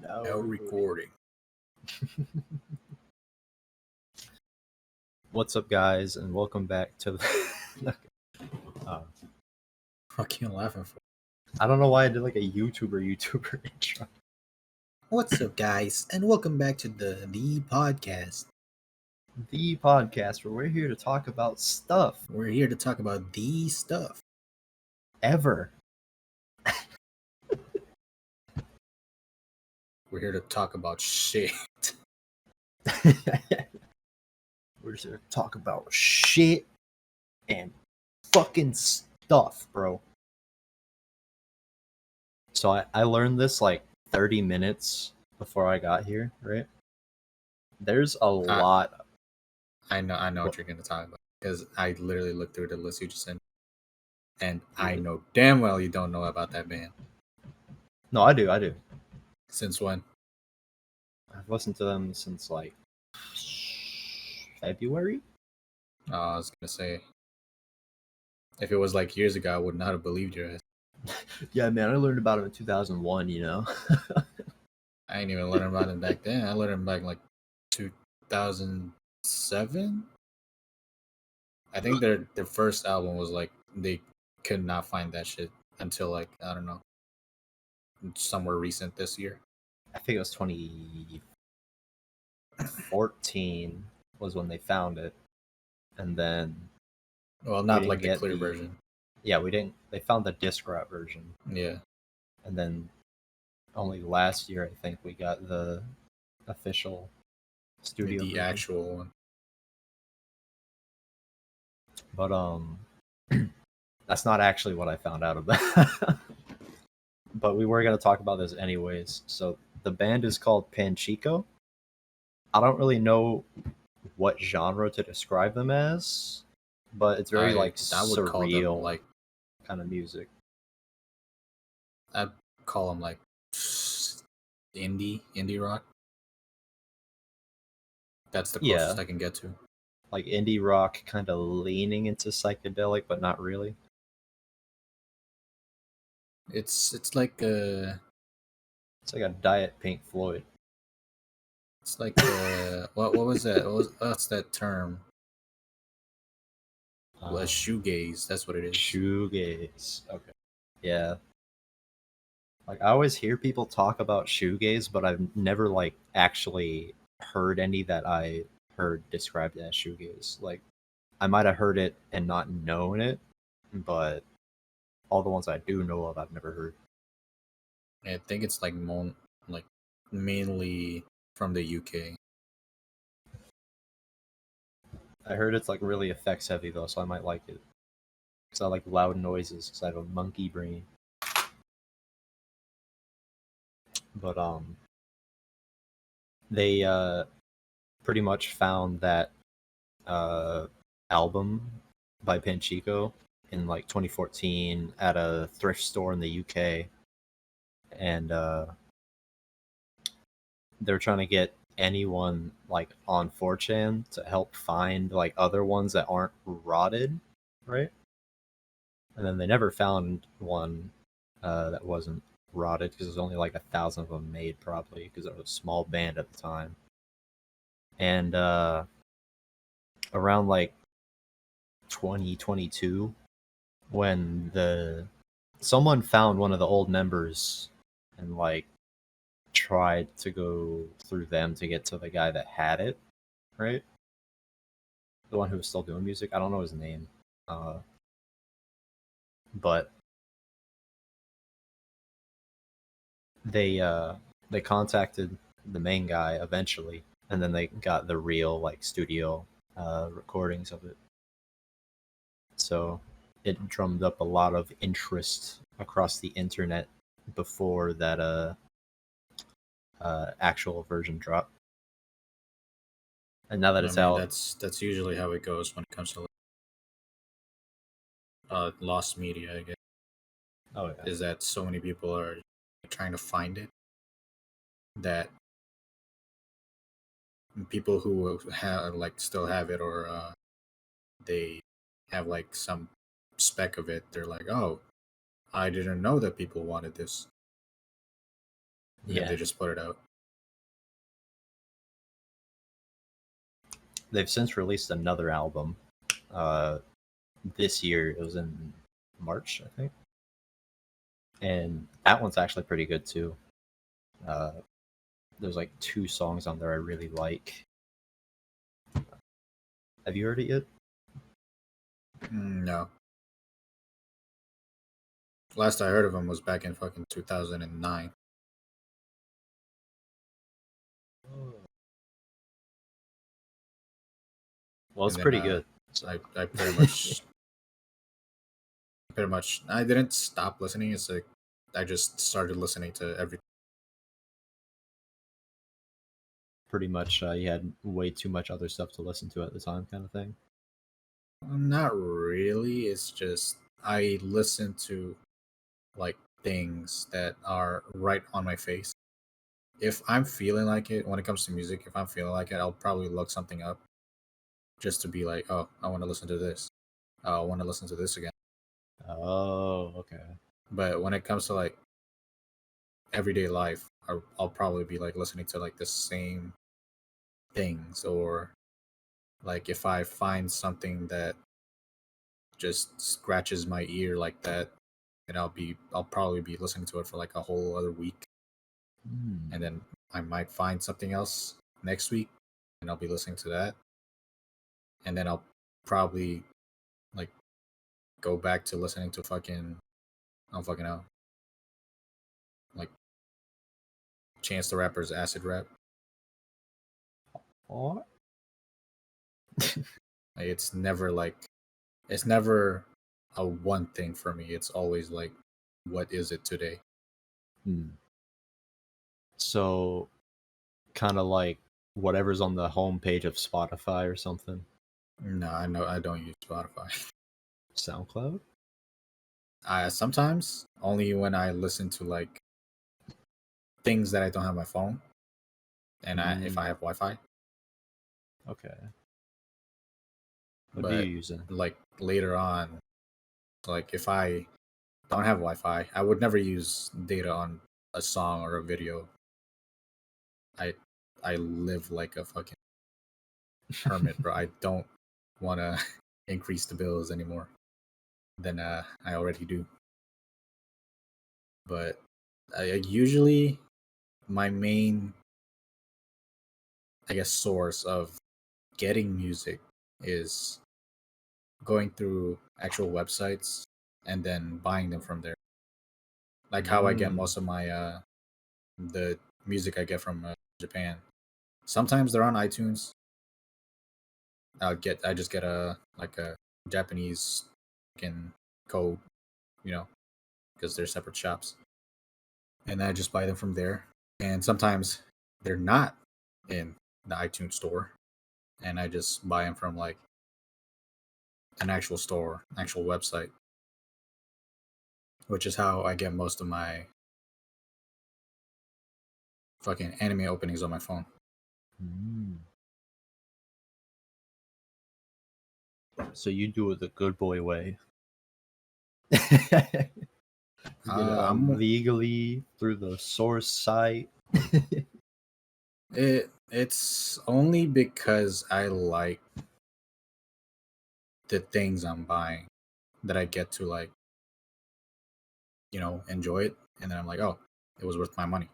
Now recording. What's up, guys, and welcome back to the. What you laughing for? I don't know why I did like a YouTuber intro. What's up, guys, and welcome back to the podcast. The podcast where we're here to talk about stuff We're here to talk about the stuff. ever. We're here to talk about shit. We're just here to talk about shit and fucking stuff, bro. So I learned this like 30 minutes before I got here, right? There's a lot. I know what you're going to talk about because I literally looked through the list you just sent, and I know damn well you don't know about that band. No, I do. Since when? I've listened to them since like February. I was going to say, if it was like years ago, I would not have believed your ass. Yeah, man, I learned about them in 2001, you know? I ain't even learned about them back then. I learned them back in like 2007. I think their first album was like they could not find that shit until like I don't know, somewhere recent this year. I think it was 2014 was when they found it, and then Not like the clear version. Yeah, we didn't. They found the disc wrap version. Yeah, and then only last year I think we got the official studio the version. actual one. But that's not actually what I found out about. But we were going to talk about this anyways. So the band is called Panchiko. I don't really know what genre to describe them as, but it's very surreal like kind of music. I'd call them like indie rock. That's the closest I can get to. Like indie rock, kind of leaning into psychedelic, but not really. It's like a Diet Pink Floyd. It's like what was that? What's that term? Shoegaze. That's what it is. Shoegaze. Okay. Yeah. Like I always hear people talk about shoegaze, but I've never like actually heard any that I heard described as shoegaze. Like I might have heard it and not known it, but all the ones I do know of, I've never heard. I think it's like mainly from the UK. I heard it's like really effects heavy though, so I might like it. Because I like loud noises, because I have a monkey brain. But they pretty much found that album by Panchiko in like 2014 at a thrift store in the UK, and they're trying to get anyone like on 4chan to help find like other ones that aren't rotted, right? And then they never found one that wasn't rotted because there's only like 1,000 of them made, probably because it was a small band at the time. And around like 2022, when someone found one of the old members and like tried to go through them to get to the guy that had it, right? The one who was still doing music. I don't know his name, but they contacted the main guy eventually, and then they got the real like studio recordings of it. So it drummed up a lot of interest across the internet before that actual version drop. And now that it's out, that's usually how it goes when it comes to lost media, I guess. Oh yeah. Is that so many people are trying to find it that people who have like still have it or they have like some speck of it, they're like, oh, I didn't know that people wanted this. And then Yeah, they just put it out. they've since released another album. Uh, this year it was in March, I think, and that one's actually pretty good too. Uh, there's like 2 songs on there I really like. Have you heard it yet? No. Last I heard of him was back in fucking 2009. Well, it's And then pretty good. I pretty much I didn't stop listening. It's like I just started listening to everything. Pretty much, you had way too much other stuff to listen to at the time, kind of thing. Not really. It's just I listen to like things that are right on my face. If I'm feeling like it when it comes to music, if I'm feeling like it, I'll probably look something up just to be like, oh, I want to listen to this. I want to listen to this again. Oh, okay. But when it comes to like everyday life, I'll probably be like listening to like the same things, or like if I find something that just scratches my ear like that, and I'll probably be listening to it for like a whole other week, and Hmm. then I might find something else next week, and I'll be listening to that, and then I'll probably like go back to listening to fucking I don't fucking know, like Chance the Rapper's acid rap. What? Like, it's never a one thing for me. It's always like, what is it today? Hmm. So, kind of like whatever's on the homepage of Spotify or something. No, I know I don't use Spotify. SoundCloud? I sometimes only when I listen to like things that I don't have on my phone, and if I Mm, have Wi-Fi. okay. What do you But use then? like later on, like if I don't have Wi-Fi, I would never use data on a song or a video. I I live like a fucking hermit, bro. I don't want to increase the bills anymore than I already do. But usually my main, I guess, source of getting music is going through actual websites and then buying them from there. Like how I get Mm, most of my the music I get from Japan. Sometimes they're on iTunes. I just get a like a Japanese fucking code, you know, because they're separate shops, and I just buy them from there. And sometimes they're not in the iTunes store, and I just buy them from like an actual store, actual website, which is how I get most of my fucking anime openings on my phone. mm. So you do it the good boy way. You get it I'm legally through the source site. it's only because I like the things I'm buying that I get to like, enjoy it, and then I'm like, oh, it was worth my money.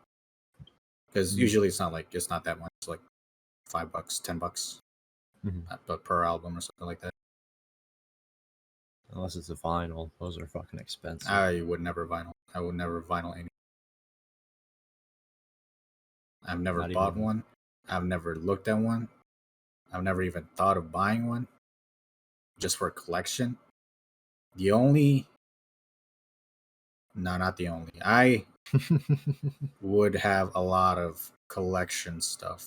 Because Mm, usually it's not that much, it's like $5, $10, mhm. but per album or something like that. Unless it's a vinyl, those are fucking expensive. I would never vinyl. I would never vinyl any. I've never Not bought even. one. I've never looked at one. I've never even thought of buying one just for a collection. The only, no, not the only. I would have a lot of collection stuff,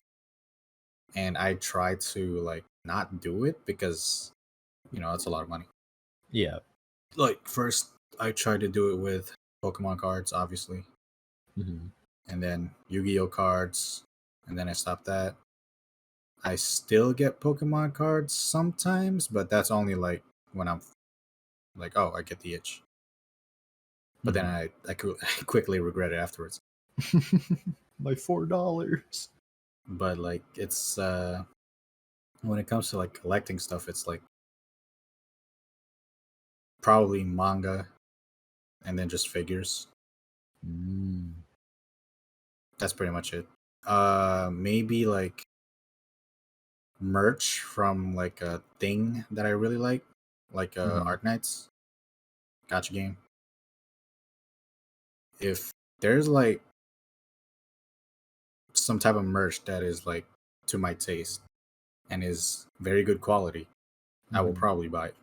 and I try to like not do it because it's a lot of money. Yeah. Like first, I tried to do it with Pokemon cards, obviously, Hmm. and then Yu-Gi-Oh cards, and then I stopped that. I still get Pokemon cards sometimes, but that's only like when I'm like, oh, I get the itch. But then Hmm. I quickly regret it afterwards. My $4. But like it's when it comes to like collecting stuff, it's like probably manga and then just figures. Mm. That's pretty much it. Maybe like merch from like a thing that I really like Mhm. Arknights gotcha game. If there's like some type of merch that is like to my taste and is very good quality, I will Mhm. probably buy it.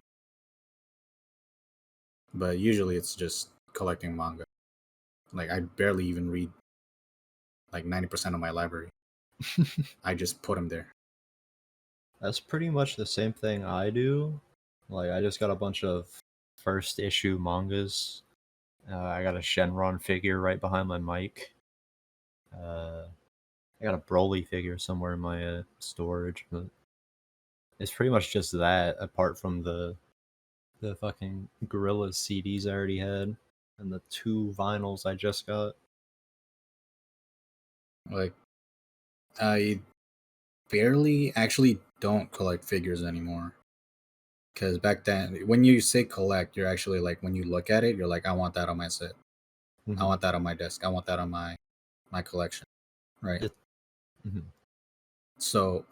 But usually it's just collecting manga. Like I barely even read like 90% of my library. I just put them there. That's pretty much the same thing I do. Like, I just got a bunch of first issue mangas. I got a Shenron figure right behind my mic. Uh, I got a Broly figure somewhere in my storage, but it's pretty much just that. Apart from the fucking Gorillaz CDs I already had, and the 2 vinyls I just got. Like I barely actually don't collect figures anymore. Because back then, when you say collect, you're actually like when you look at it, you're like, I want that on my set. I Hmm. want that on my desk. I want that on my collection. Right. It, mhm. So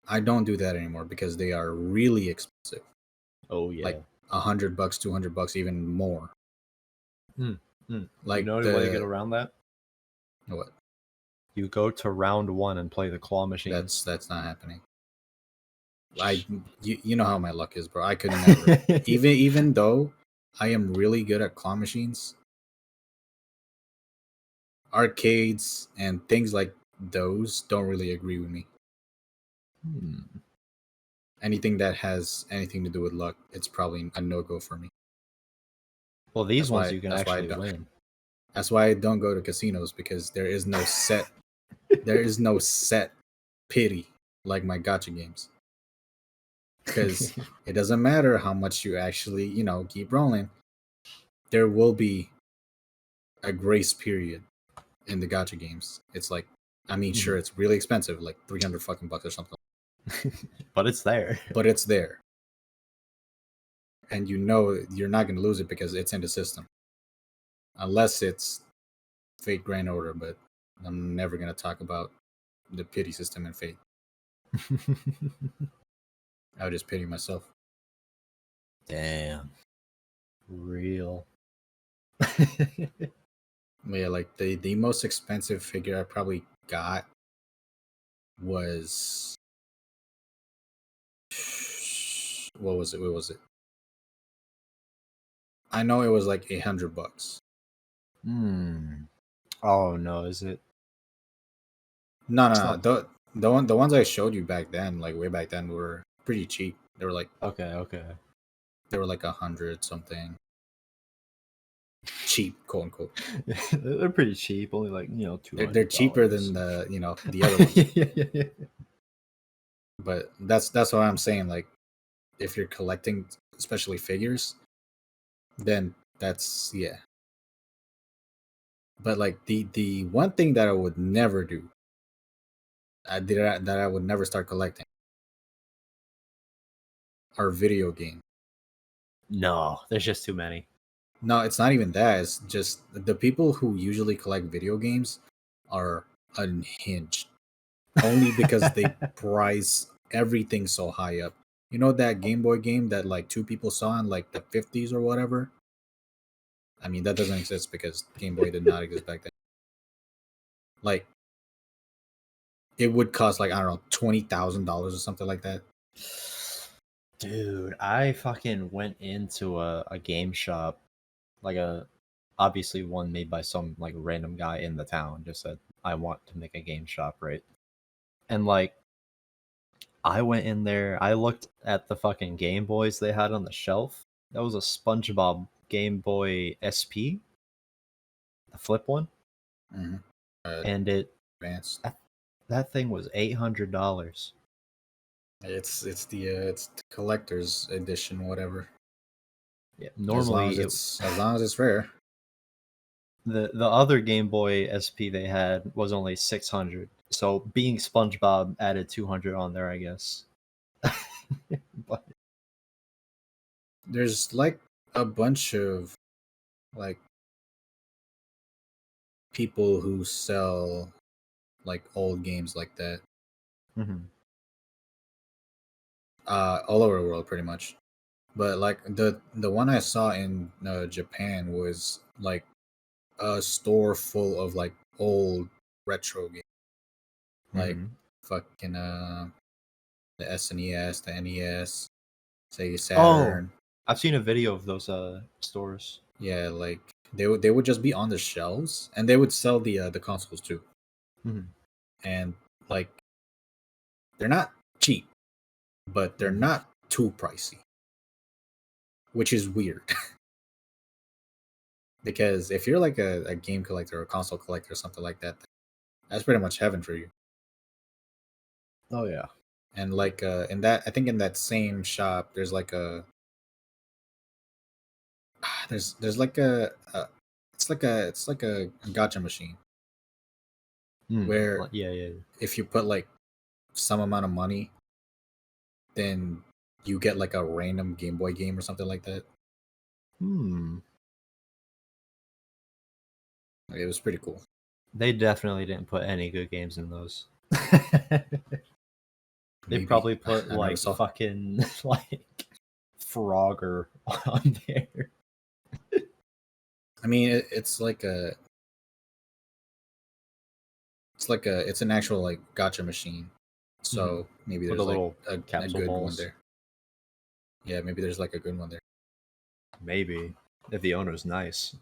I don't do that anymore because they are really expensive. Oh Like yeah. $100, $200, even more. Mm, mm. You Like know a way to get the around that? what? You go to round 1 and play the claw machines. That's not happening. I you know how my luck is, bro. I could never. Even though I am really good at claw machines, arcades and things like those don't really agree with me. Hmm. Anything that has anything to do with luck, it's probably a no go for me. Well, these That's ones why you can that's why I actually don't win. that's why I don't go to casinos because there is no set pity like my gotcha games. Because it doesn't matter how much you actually, keep rolling, there will be a grace period in the gotcha games. It's like, I mean, sure, Mhm. it's really expensive, like 300 fucking bucks or something, But it's there. but it's there. And you know you're not going to lose it because it's in the system. Unless it's Fate Grand Order, but I'm never going to talk about the pity system in Fate. I would just pity myself. Damn. Real. But yeah, like the most expensive figure I probably got was what was it? What was it? I know it was like $800. Hmm. Oh no, is it? No, It's no, no. not. The ones I showed you back then, like way back then, were pretty cheap. Okay, okay. They were like 100 something. Cheap, quote unquote. They're pretty cheap, only like, two They're hundred cheaper than dollars. the other ones. But that's what I'm saying. Like if you're collecting, especially figures, then that's yeah. But like the one thing that I would never do, that I would never start collecting, are video games. No, there's just too many. No, it's not even that. It's just the people who usually collect video games are unhinged only because they price everything so high up. You know that Game Boy game that like two people saw in like the 50s or whatever? I mean, that doesn't exist because Game Boy did not exist back then. Like, it would cost like, I don't know, $20,000 or something like that. Dude, I fucking went into a game shop, like a obviously one made by some like random guy in the town, just said, I want to make a game shop, right? And like I went in there, I looked at the fucking Game Boys they had on the shelf. That was a SpongeBob Game Boy SP, the flip one, Mm-hmm. and Advanced. that, that thing was $800. It's the collector's edition, whatever. Yeah, normally it As long as it's rare. The other Game Boy SP they had was only 600. So being SpongeBob added 200 on there, I guess. But There's like a bunch of like people who sell like old games like that mhm. all over the world pretty much. But like the one I saw in Japan was like a store full of like old retro games, like Mhm. fucking the SNES, the NES, Sega Oh, Saturn. I've seen a video of those stores. Yeah, like they would just be on the shelves, and they would sell the consoles too. Mhm. And like they're not cheap, but they're Mhm. not too pricey, which is weird. Because if you're like a game collector or a console collector or something like that, that's pretty much heaven for you. Oh yeah. And like in that, I think in that same shop, there's like a there's like it's like a gotcha machine where Yeah, yeah. if you put like some amount of money, then you get like a random Game Boy game or something like that. Hmm. Like, it was pretty cool. They definitely didn't put any good games in those. They Maybe probably put I never like saw. fucking like Frogger on there. I mean, it's an actual like gotcha machine. Mhm. So maybe With there's the like little a capsule good one balls. there. Yeah, maybe there's like a good one there. Maybe if the owner's nice.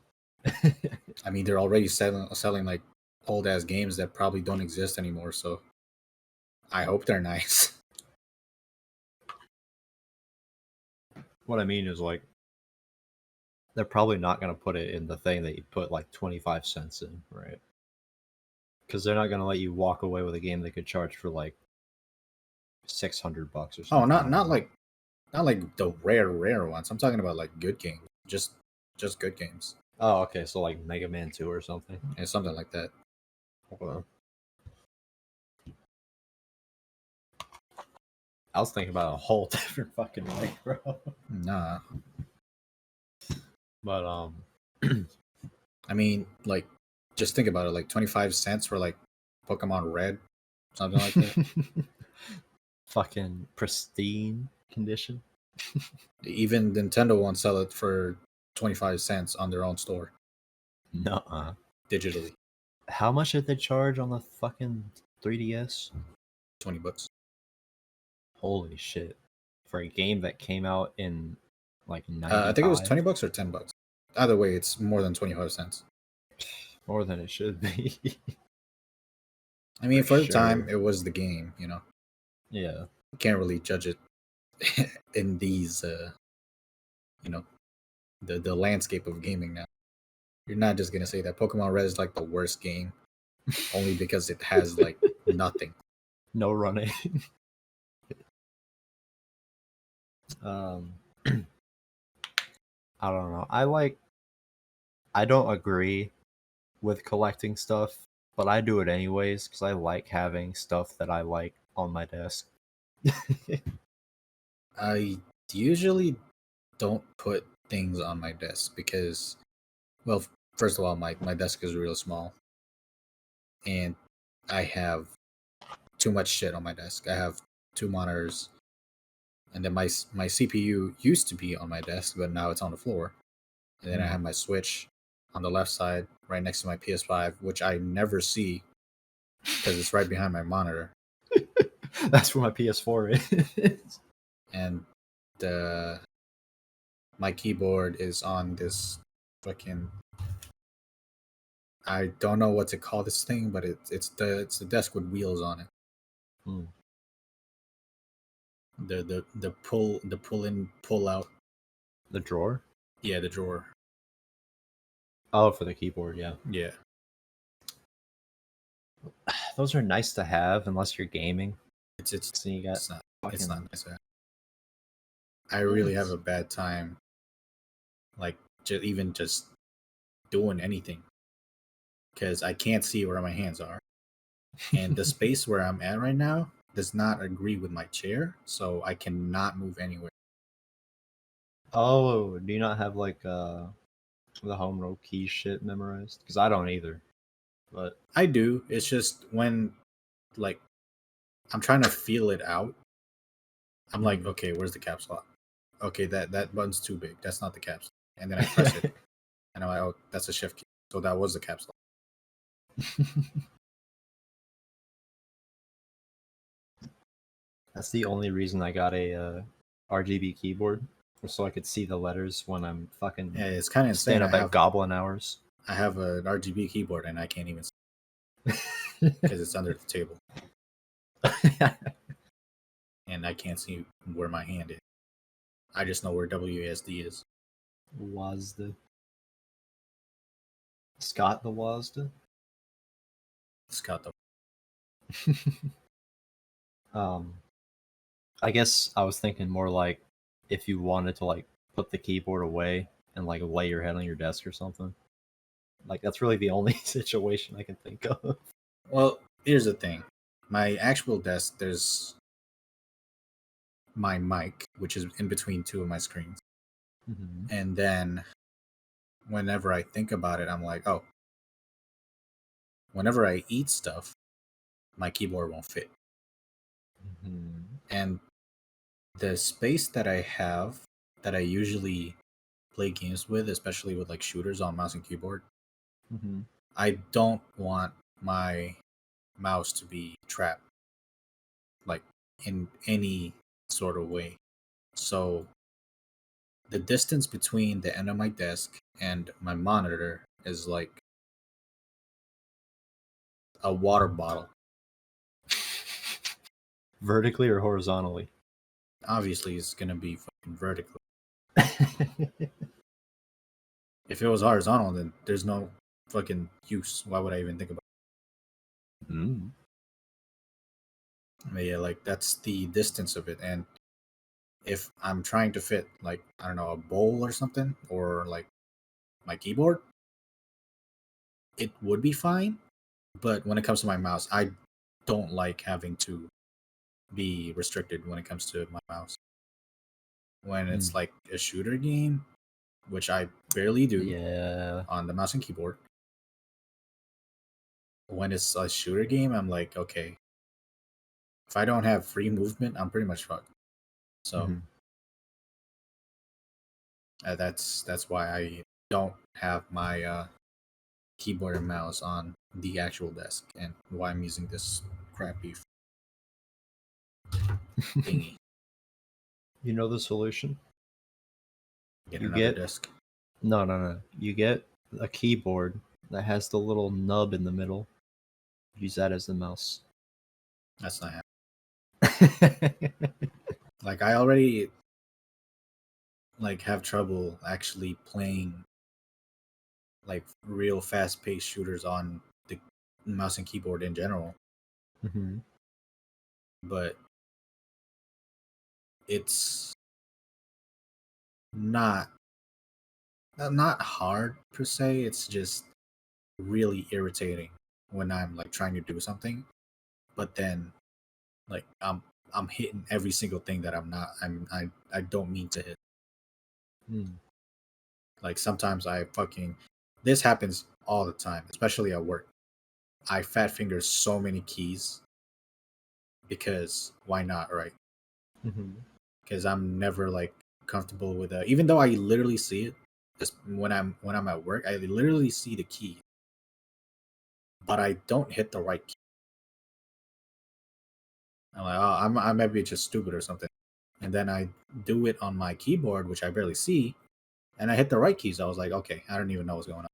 I mean, they're already selling like old ass games that probably don't exist anymore. So I hope they're nice. What I mean is like they're probably not gonna put it in the thing that you put like 25 cents in, right? Because they're not gonna let you walk away with a game they could charge for like $600 or Oh, something. not I don't not know. like not like the rare ones. I'm talking about like good games. Just good games. Oh, okay, so like Mega Man 2 or something. And something like that. Well, I was thinking about a whole different fucking way, bro. Nah. But I mean, like just think about it, like 25 cents for like Pokemon Red, something like that. fucking pristine condition. Even Nintendo won't sell it for 25 cents on their own store Nuh-uh. digitally. How much did they charge on the fucking 3DS? $20. Holy shit. For a game that came out in like I think it was 95? $20 or $10. Either way, it's more than 25 cents. More than it should be. I mean, For for the time, sure. it was the game, you know. Yeah. You can't really judge it in these, you know, the landscape of gaming now. You're not just gonna say that Pokemon Red is like the worst game only because it has like nothing. No running. um I don't know. I don't agree with collecting stuff, but I do it anyways because I like having stuff that I like on my desk. I usually don't put things on my desk because, well, first of all, my desk is real small and I have too much shit on my desk. I have two monitors, and then my CPU used to be on my desk, but now it's on the floor. And then I Hmm. have my Switch on the left side, right next to my PS5, which I never see because it's right behind my monitor. That's where my PS4 is. And the my keyboard is on this fucking, I don't know what to call this thing, but it's the desk with wheels on it. Hmm. The pull in pull out. The drawer? Yeah, the drawer. Oh, for the keyboard, yeah. Yeah, Those are nice to have unless you're gaming. it's So you got it's not it's not fucking nice. I yeah, really have a bad time, like even just doing anything. because I can't see where my hands are. And the space where I'm at right now does not agree with my chair, so I cannot move anywhere. Oh, do you not have like the home row key shit memorized? Because I don't either. But I do. It's just when like I'm trying to feel it out. I'm like, okay, where's the caps lock? Okay, that button's too big. That's not the caps. And then I press it, and I'm like, oh, that's a shift key. So that was the caps lock. that's the only reason I got a RGB keyboard, so I could see the letters when I'm fucking Yeah, it's kind of insane. staying up at goblin hours. I have an RGB keyboard, and I can't even see because it's under the table, and I can't see where my hand is. I just know where WASD is. WASD. Scott the WASD. Scott the. I guess I was thinking more like if you wanted to like put the keyboard away and like lay your head on your desk or something. Like that's really the only situation I can think of. Well, here's the thing. My actual desk, there's my mic, which is in between two of my screens. Mm-hmm. And then whenever I think about it, I'm like, oh, whenever I eat stuff, my keyboard won't fit. Mm-hmm. And the space that I have that I usually play games with, especially with like shooters on mouse and keyboard, Mm-hmm. I don't want my mouse to be trapped like in any sort of way. So the distance between the end of my desk and my monitor is like a water bottle. Vertically or horizontally? Obviously, it's gonna be fucking vertical. If it was horizontal, then there's no fucking use. Why would I even think about it? Mm. But yeah, like that's the distance of it. And if I'm trying to fit like, I don't know, a bowl or something, or like my keyboard, it would be fine. But when it comes to my mouse, I don't like having to be restricted when it comes to my mouse. When it's like a shooter game, which I barely do Yeah. on the mouse and keyboard. When it's a shooter game, I'm like, okay, if I don't have free movement, I'm pretty much fucked. So that's why I don't have my keyboard and mouse on the actual desk, and why I'm using this crappy thingy. You know the solution? Get You another get desk. no. You get a keyboard that has the little nub in the middle. Use that as the mouse. That's not happening. Like I already like have trouble actually playing like real fast-paced shooters on the mouse and keyboard in general. Mm-hmm. But it's not not hard per se. It's just really irritating when I'm like trying to do something, but then like I'm hitting every single thing that I don't mean to hit. Mm. Like sometimes I fucking this happens all the time, especially at work. I fat finger so many keys because why not, right? Mm-hmm. Because I'm never like comfortable with that. Even though I literally see it, just when I'm at work, I literally see the key, but I don't hit the right key. I'm like, oh, I might be just stupid or something. And then I do it on my keyboard, which I barely see, and I hit the right keys. I was like, okay, I don't even know what's going on.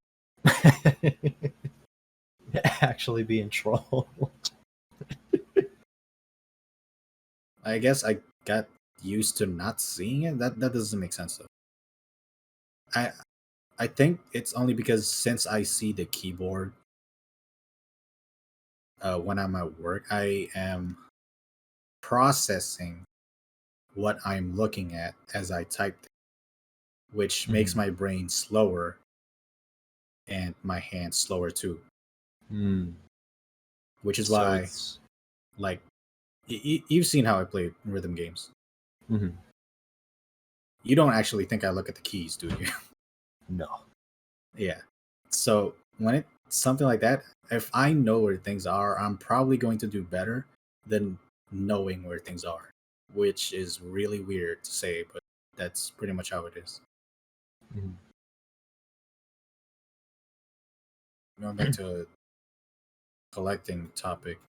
Actually being trolled. I guess I got used to not seeing it. That doesn't make sense though. I I think it's only because since I see the keyboard when I'm at work, I am processing what I'm looking at as I type, which makes Mm-hmm. my brain slower and my hands slower too. Mm. which is So why, it's like, you've seen how I play rhythm games. mhm. You don't actually think I look at the keys, do you? No. Yeah. So when it's something like that, if I know where things are, I'm probably going to do better than knowing where things are, which is really weird to say, but that's pretty much how it is. Mhm. Going back to a collecting topic,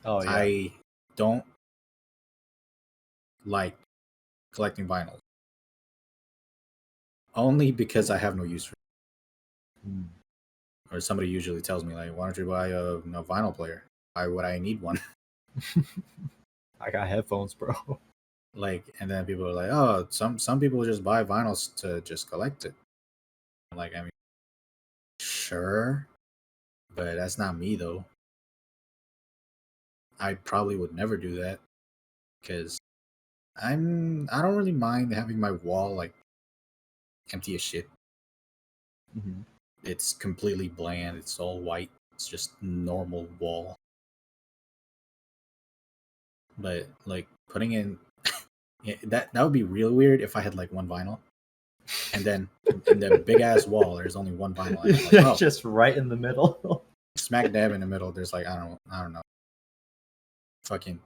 Oh yeah. I don't like collecting vinyls only because I have no use for it. Mm. Or somebody usually tells me like, "Why don't you buy a vinyl player? Why would I need one?" I got headphones, bro. Like, and then people are like, "Oh, some people just buy vinyls to just collect it." I'm like, I mean, sure, but that's not me though. I probably would never do that because I don't really mind having my wall like empty as shit. Mhm. It's completely bland. It's all white. It's just normal wall. But like putting in yeah, that would be real weird if I had like one vinyl and then in the big ass wall there's only one vinyl and I'm like, oh, Just right in the middle. smack dab in the middle there's like I don't know, fucking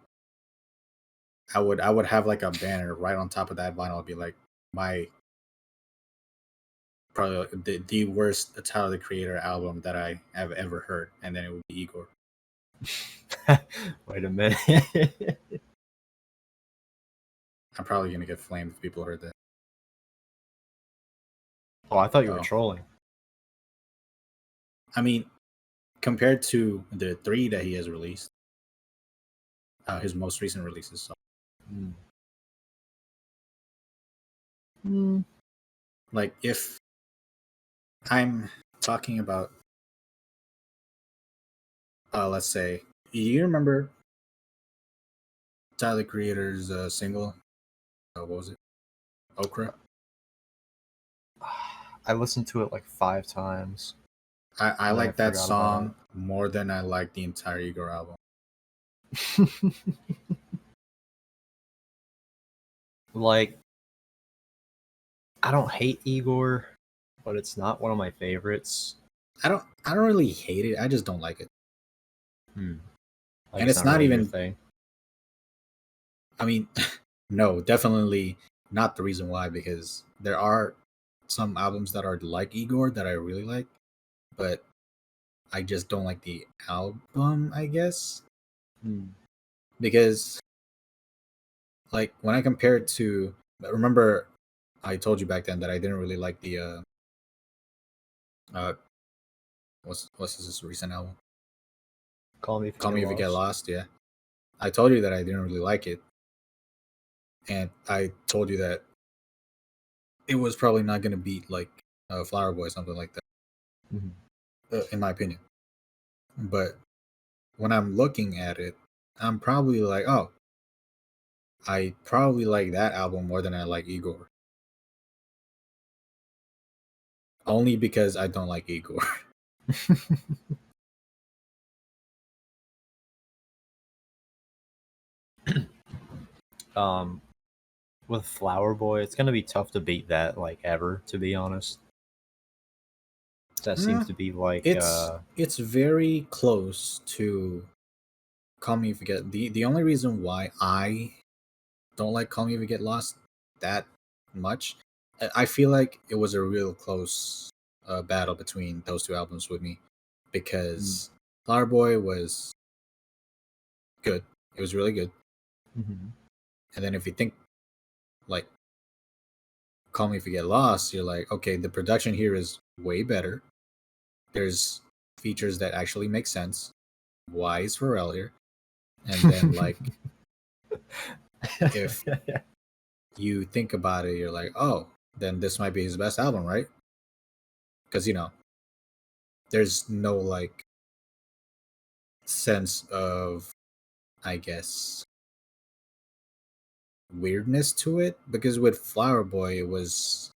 I would have like a banner right on top of that vinyl. It'd be like my probably like the worst Tyler the Creator album that I have ever heard, and then it would be Igor. Wait a minute. I'm probably gonna get flamed if people heard that. Oh, I thought you were So trolling. I mean, compared to the three that he has released, his most recent releases. So Mm. Mm. like if I'm talking about, let's say, you remember Tyler the Creator's single? What was it? Okra. I listened to it like 5 times, I and then I like that forgot about song more than I like the entire Igor album. it. Like, I don't hate Igor, but it's not one of my favorites. I don't really hate it. I just don't like it. Hmm. Like, And it's it's not not really your even, thing. I mean, no, definitely not the reason why, because there are some albums that are like Igor that I really like, but I just don't like the album, I guess. Hmm. Because like when I compare it to, remember I told you back then that I didn't really like the uh what's his recent album? Call Me If You Call Get Me If You Get Lost. Lost, yeah. I told you that I didn't really like it. And I told you that it was probably not gonna beat like Flower Boy, something like that, Mhm. in my opinion. But when I'm looking at it, I'm probably like, oh, I probably like that album more than I like Igor, only because I don't like Igor. um, with Flower Boy, it's gonna be tough to beat that, like, ever, to be honest. That seems Eh, to be like, it's very close to Call Me If You Get. The only reason why I don't like Call Me If You Get Lost that much, I feel like it was a real close battle between those two albums with me, mm, because Flower Boy was good. It was really good. mhm. And then if you think like Call Me If You Get Lost, you're like, okay, the production here is way better. There's features that actually make sense. Why is Pharrell here? And then like if you think about it, you're like, oh, then this might be his best album, right? Because there's no like sense of, I guess, weirdness to it. Because with Flower Boy, it was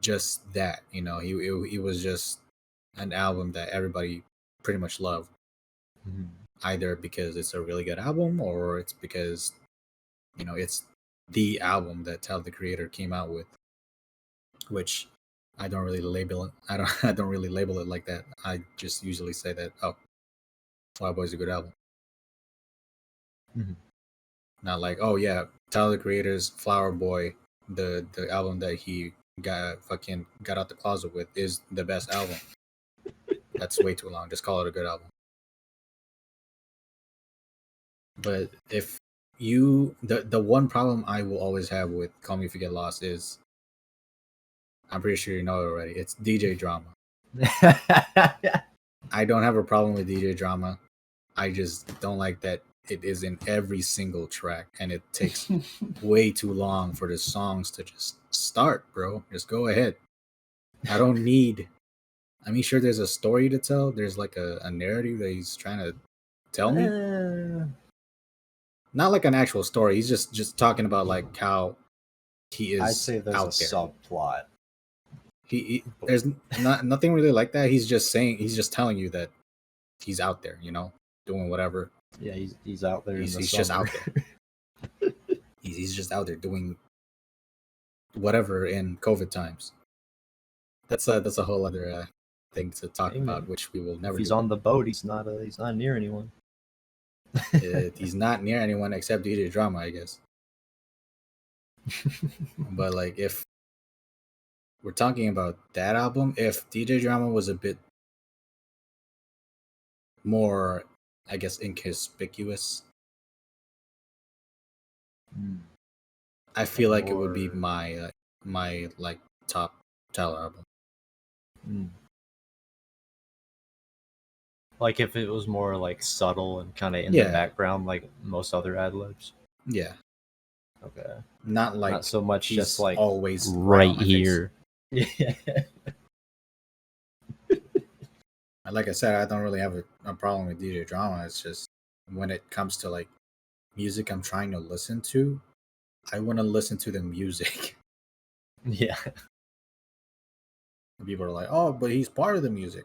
just that, he was just an album that everybody pretty much love, either because it's a really good album or it's because it's the album that Tyler the Creator came out with, which I don't really label it. I don't really label it like that. I just usually say that Flower Boy's a good album. Not like, oh yeah, Tyler the Creator's Flower Boy, the album that he got out the closet with, is the best album. That's way too long. Just call it a good album. But if the one problem I will always have with Call Me If You Get Lost is, I'm pretty sure you know it already, it's DJ drama. I don't have a problem with DJ drama. I just don't like that it is in every single track, and it takes way too long for the songs to just start, bro. Just go ahead. I don't need. I mean, sure, there's a story to tell. There's like a narrative that he's trying to tell me. Not like an actual story. He's just talking about like how he is. I'd say there's a subplot. There's nothing really like that. He's just telling you that he's out there, doing whatever. Yeah, he's out there. He's just out there. he's just out there doing whatever in COVID times. That's a whole other thing to talk about, which we will never. If he's on the boat, he's not near anyone. He's not near anyone except DJ Drama, I guess. But like, if we're talking about that album, if DJ Drama was a bit more, I guess, inconspicuous, I feel like it would be my like top Tyler album. Like if it was more like subtle and kind of in the background, like most other ad-libs. Yeah. Okay. Not so much just like always right here. Yeah. Like I said, I don't really have a problem with DJ Drama. It's just when it comes to like music I'm trying to listen to, I want to listen to the music. Yeah. People are like, oh, but he's part of the music.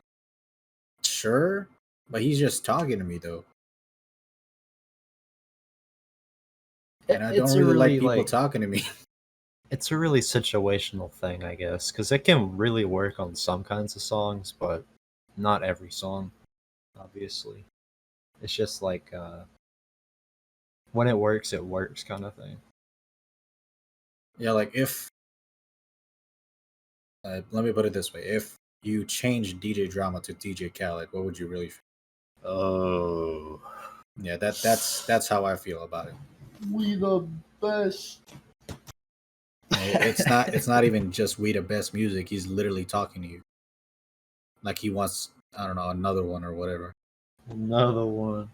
Sure, but he's just talking to me though. And I don't really like people talking to me. It's a really situational thing, I guess, because it can really work on some kinds of songs, but not every song, obviously. It's just like when it works kind of thing. Yeah, like if let me put it this way: if you change DJ Drama to DJ Khaled, what would you really feel? Oh, yeah, that's how I feel about it. We the best. It's not even just we the best music. He's literally talking to you, like he wants, I don't know, another one or whatever. Another one.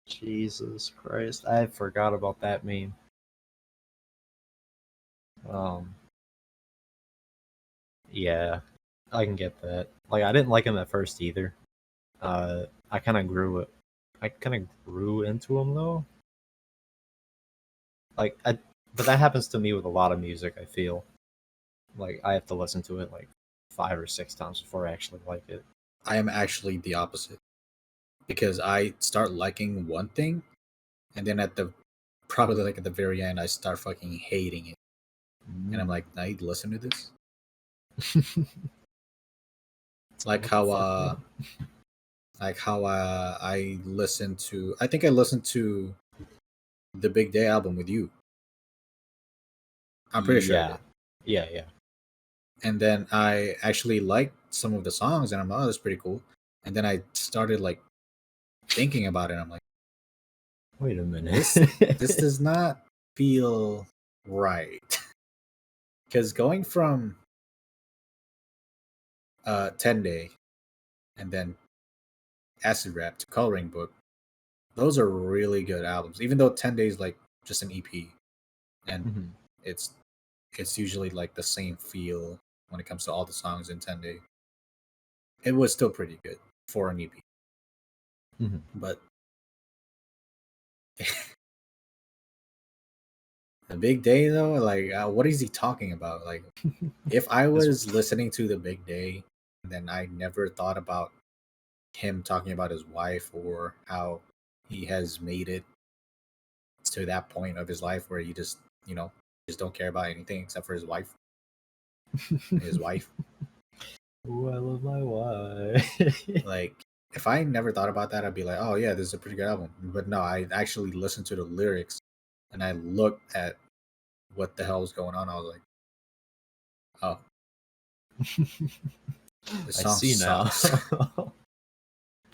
Jesus Christ, I forgot about that meme. Yeah, I can get that. Like, I didn't like him at first either. I kind of grew into him though. Like, but that happens to me with a lot of music. I feel like I have to listen to it like 5 or 6 times before I actually like it. I am actually the opposite, because I start liking one thing, and then probably like at the very end, I start fucking hating it, and I'm like, I need to listen to this. Like how I listened to, I think I listened to the Big Day album with you. I'm pretty sure. Yeah. And then I actually liked some of the songs, and I'm like, oh, that's pretty cool. And then I started like thinking about it. I'm like, wait a minute, this does not feel right. Because going from 10 Day and then Acid Rap to Coloring Book, those are really good albums. Even though 10 Days like just an EP, and it's usually like the same feel when it comes to all the songs in 10 Day. It was still pretty good for an EP. But the Big Day though, like what is he talking about? Like if I was listening to the Big Day, then I never thought about him talking about his wife or how he has made it to that point of his life where he just, just don't care about anything except for his wife. His wife. Ooh, I love my wife. Like, if I never thought about that, I'd be like, oh yeah, this is a pretty good album. But no, I actually listened to the lyrics and I looked at what the hell was going on. I was like, oh, this I song see now. sucks.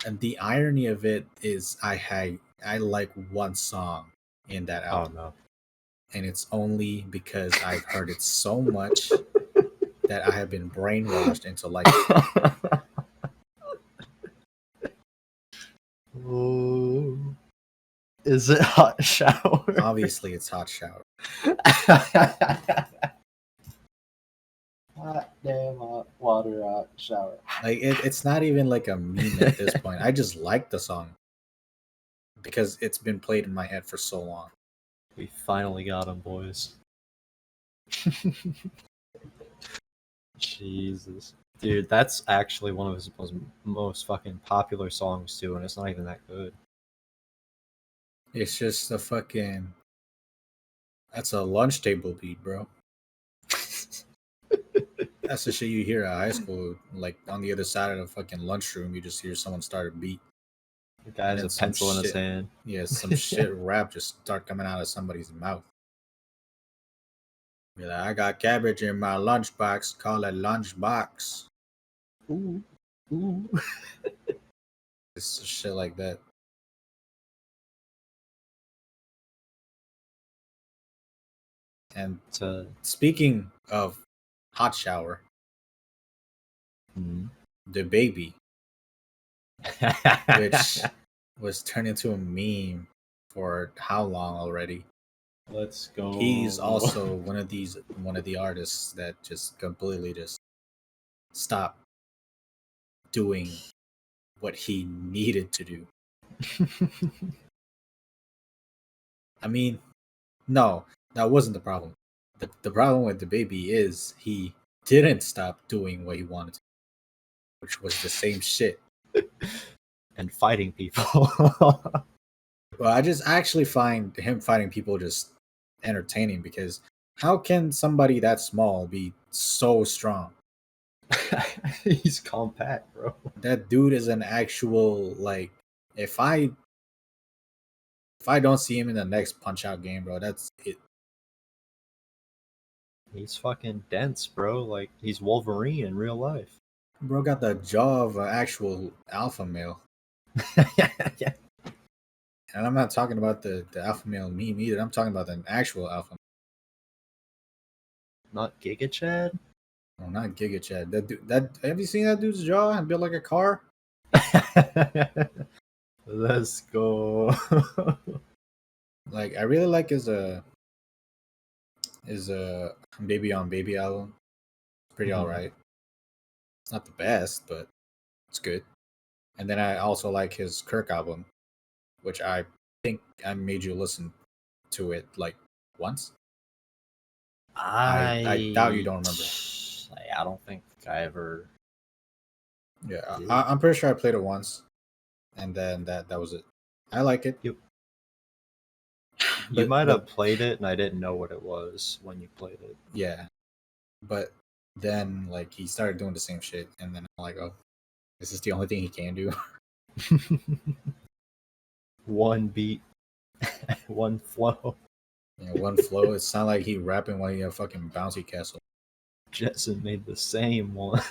And the irony of it is I like one song in that Oh album. no. And it's only because I've heard it so much that I have been brainwashed into liking it. Oh. Is it Hot Shower? Obviously, it's Hot Shower. Hot damn hot water hot shower. Like it's not even like a meme at this point. I just like the song because it's been played in my head for so long. We finally got him, boys. Jesus. Dude, that's actually one of his most fucking popular songs too, and it's not even that good. It's just a fucking. That's a lunch table beat, bro. That's the shit you hear at high school. Like on the other side of the fucking lunchroom, you just hear someone start a beat. The guy has a pencil in his hand. Yeah, some shit rap just start coming out of somebody's mouth. Be like, I got cabbage in my lunchbox. Call it lunchbox. Ooh, ooh. It's shit like that. And speaking of Hot Shower, the baby, which was turned into a meme for how long already? Let's go. He's also one of the artists that just completely just stopped doing what he needed to do. I mean, no, that wasn't the problem. The problem with the baby is he didn't stop doing what he wanted to, which was the same shit. And fighting people. Well, I just actually find him fighting people just entertaining because how can somebody that small be so strong? He's compact, bro. That dude is an actual like. If I don't see him in the next Punch Out game, bro, that's it. He's fucking dense, bro. Like he's Wolverine in real life. Bro got the jaw of an actual alpha male. Yeah. And I'm not talking about the alpha male meme either. I'm talking about an actual alpha. Not Giga Chad? No, not Giga Chad. That dude, have you seen that dude's jaw and built like a car? Let's go. Like I really like his Baby on Baby album. It's pretty alright. It's not the best, but it's good. And then I also like his Kirk album, which I think I made you listen to it like once. I doubt you don't remember. I don't think I ever. Yeah, I'm pretty sure I played it once, and then that was it. I like it. You might have played it, and I didn't know what it was when you played it. Yeah, but then like he started doing the same shit, and then I'm like, oh, this is the only thing he can do. One beat, one flow. Yeah, one flow. It sounded like he rapping while he had a fucking bouncy castle. Jetson made the same one.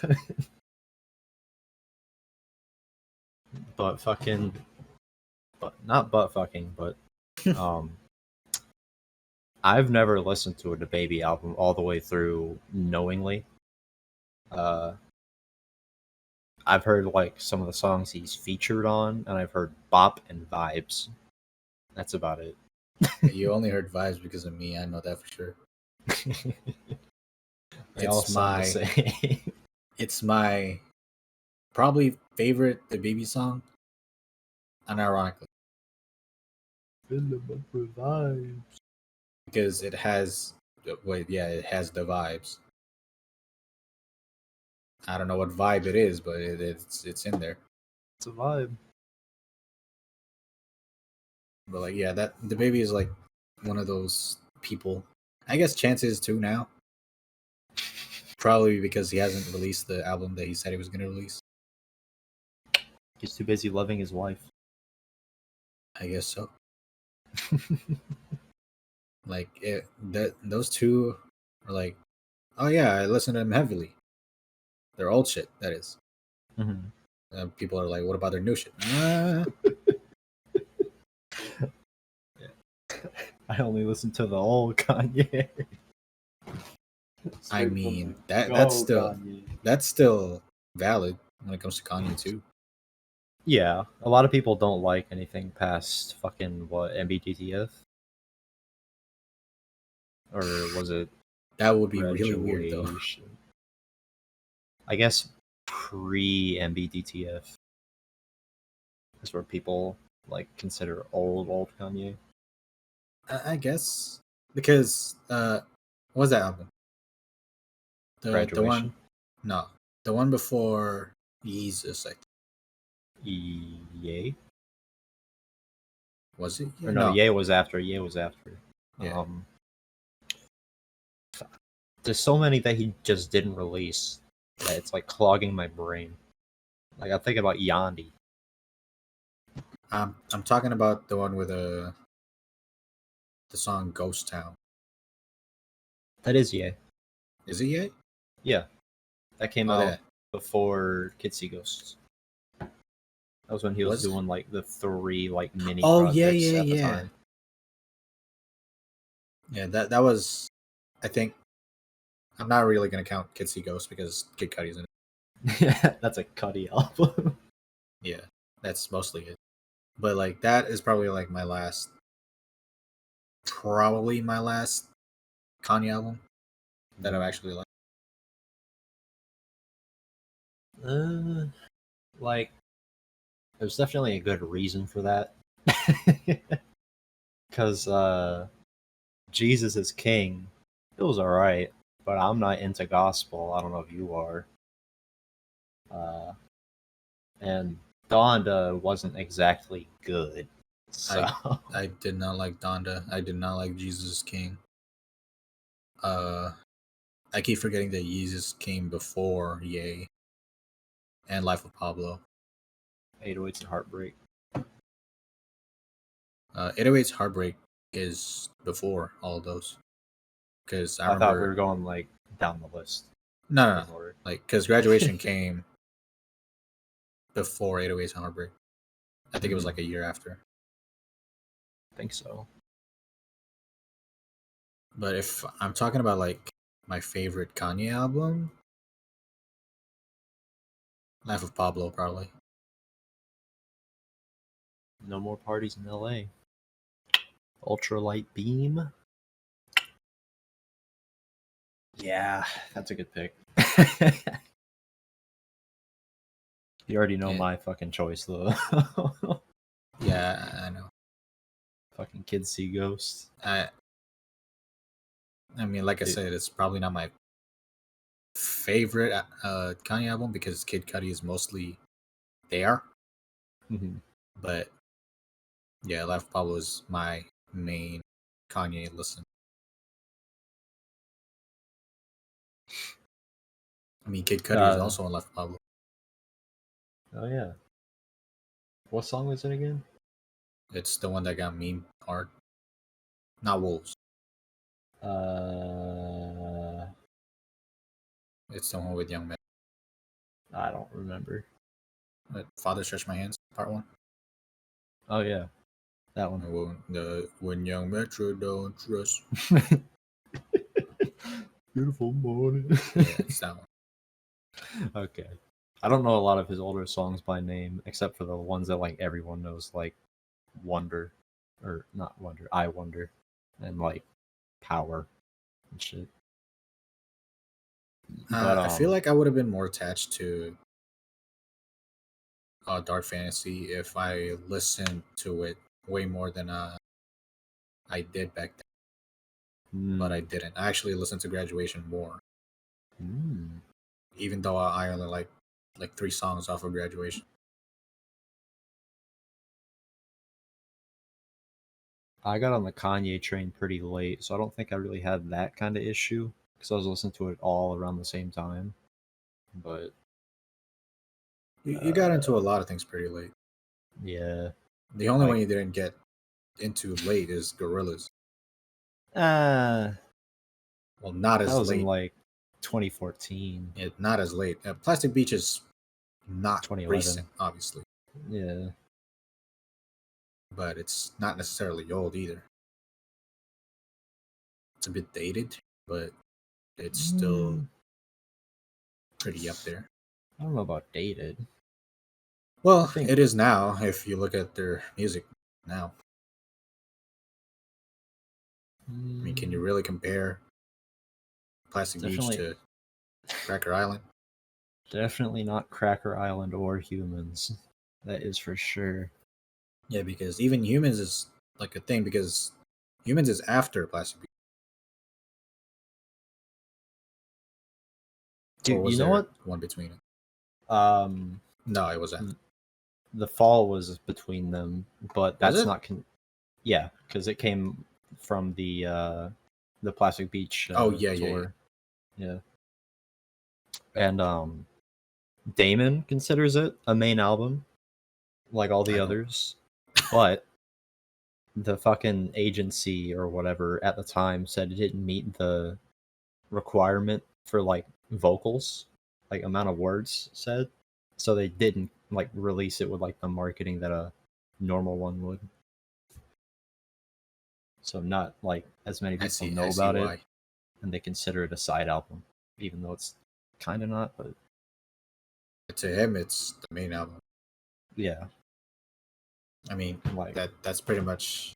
But I've never listened to a DaBaby album all the way through knowingly. I've heard like some of the songs he's featured on, and I've heard Bop and Vibes. That's about it. You only heard Vibes because of me. I know that for sure. It's my probably favorite DaBaby song, unironically, because it has the vibes. I don't know what vibe it is, but it's in there. It's a vibe. But like, yeah, that the baby is like one of those people. I guess Chance is too now. Probably because he hasn't released the album that he said he was going to release. He's too busy loving his wife. I guess so. Like those two are like, oh yeah, I listen to them heavily. They're old shit, that is. Mm-hmm. People are like, what about their new shit? I only listen to the old Kanye. I mean that's still valid when it comes to Kanye too. Yeah, a lot of people don't like anything past fucking what MBTTF, or was it? That would be really weird though. Graduation? I guess pre MBDTF is where people like consider old Kanye. I guess because what was that album? The Graduation. one, no, the one before Yeezus. Yay? Was it? Or no, Ye was after. Ye was after. Yeah. There's so many that he just didn't release that it's like clogging my brain. Like I'm thinking about Yandi. I'm talking about the one with the song Ghost Town. That is Ye. Is it Ye? Yeah, that came out before Kids See Ghosts. That was when he was doing like the 3 like mini projects at the time. Yeah, that was. I think I'm not really gonna count Kids See Ghosts because Kid Cudi's in it. Yeah, that's a Cudi album. Yeah, that's mostly it. But like that is probably like my last Kanye album that I've actually liked. Like, there's definitely a good reason for that. Because Jesus is King, it was alright, but I'm not into gospel. I don't know if you are. And Donda wasn't exactly good. So I did not like Donda. I did not like Jesus is King. I keep forgetting that Yeezus came before Ye and Life of Pablo. 808s and Heartbreak. 808s Heartbreak is before all of those. Because I thought we were going like down the list. No. Like, because Graduation came before 808s and Heartbreak. I think it was like a year after. I think so. But if I'm talking about like my favorite Kanye album, Life of Pablo probably. No More Parties in LA. Ultralight Beam. Yeah, that's a good pick. You already know my fucking choice though. Yeah, I know. Fucking Kids See Ghosts. I mean, like I said, it's probably not my favorite Kanye album because Kid Cudi is mostly there. Mm-hmm. But yeah, Life of Pablo is my main Kanye listen. I mean, Kid Cudi is also on Life of Pablo. Oh yeah. What song was it again? It's the one that got meme hard. Not Wolves. It's the one with Young Man. I don't remember. Father Stretch My Hands, part 1. Oh yeah, that one. When Young Metro don't trust. Beautiful morning. Yeah, it's that one. Okay. I don't know a lot of his older songs by name, except for the ones that like everyone knows, like Wonder, or not Wonder, I Wonder, and like Power and shit. But I feel like I would have been more attached to Dark Fantasy if I listened to it way more than I did back then. But I didn't. I actually listened to Graduation more. Even though I only like 3 songs off of Graduation. I got on the Kanye train pretty late, so I don't think I really had that kind of issue because I was listening to it all around the same time. But You got into a lot of things pretty late. yeah, The only one like you didn't get into late is Gorillas. uh Well, not that as was in late. like 2014, Not as late. Plastic Beach is not 2011. recent, obviously, Yeah. but it's not necessarily old either. It's a bit dated, but it's still Mm, pretty up there. I don't know about dated. I Well, think it is now if you look at their music now. I mean, can you mm, really compare Plastic Beach definitely to Cracker Island? definitely not Cracker Island or Humans. That is for sure. Yeah, because even Humans is like a thing because Humans is after Plastic Beach. Or Dude, you was know there what? one between it? Um No, it was after. the fall was between them, but Was that's it? not yeah, because it came from the Plastic Beach Oh yeah, yeah, yeah. tour. Yeah. And Damon considers it a main album, like all the I don't. others. But the fucking agency or whatever at the time said it didn't meet the requirement for like vocals, like amount of words said. So they didn't like release it with like the marketing that a normal one would. So not like as many I people see. know I see about it, why. and they consider it a side album, even though it's kind of not. But To him, it's the main album. yeah, I mean, like that's pretty much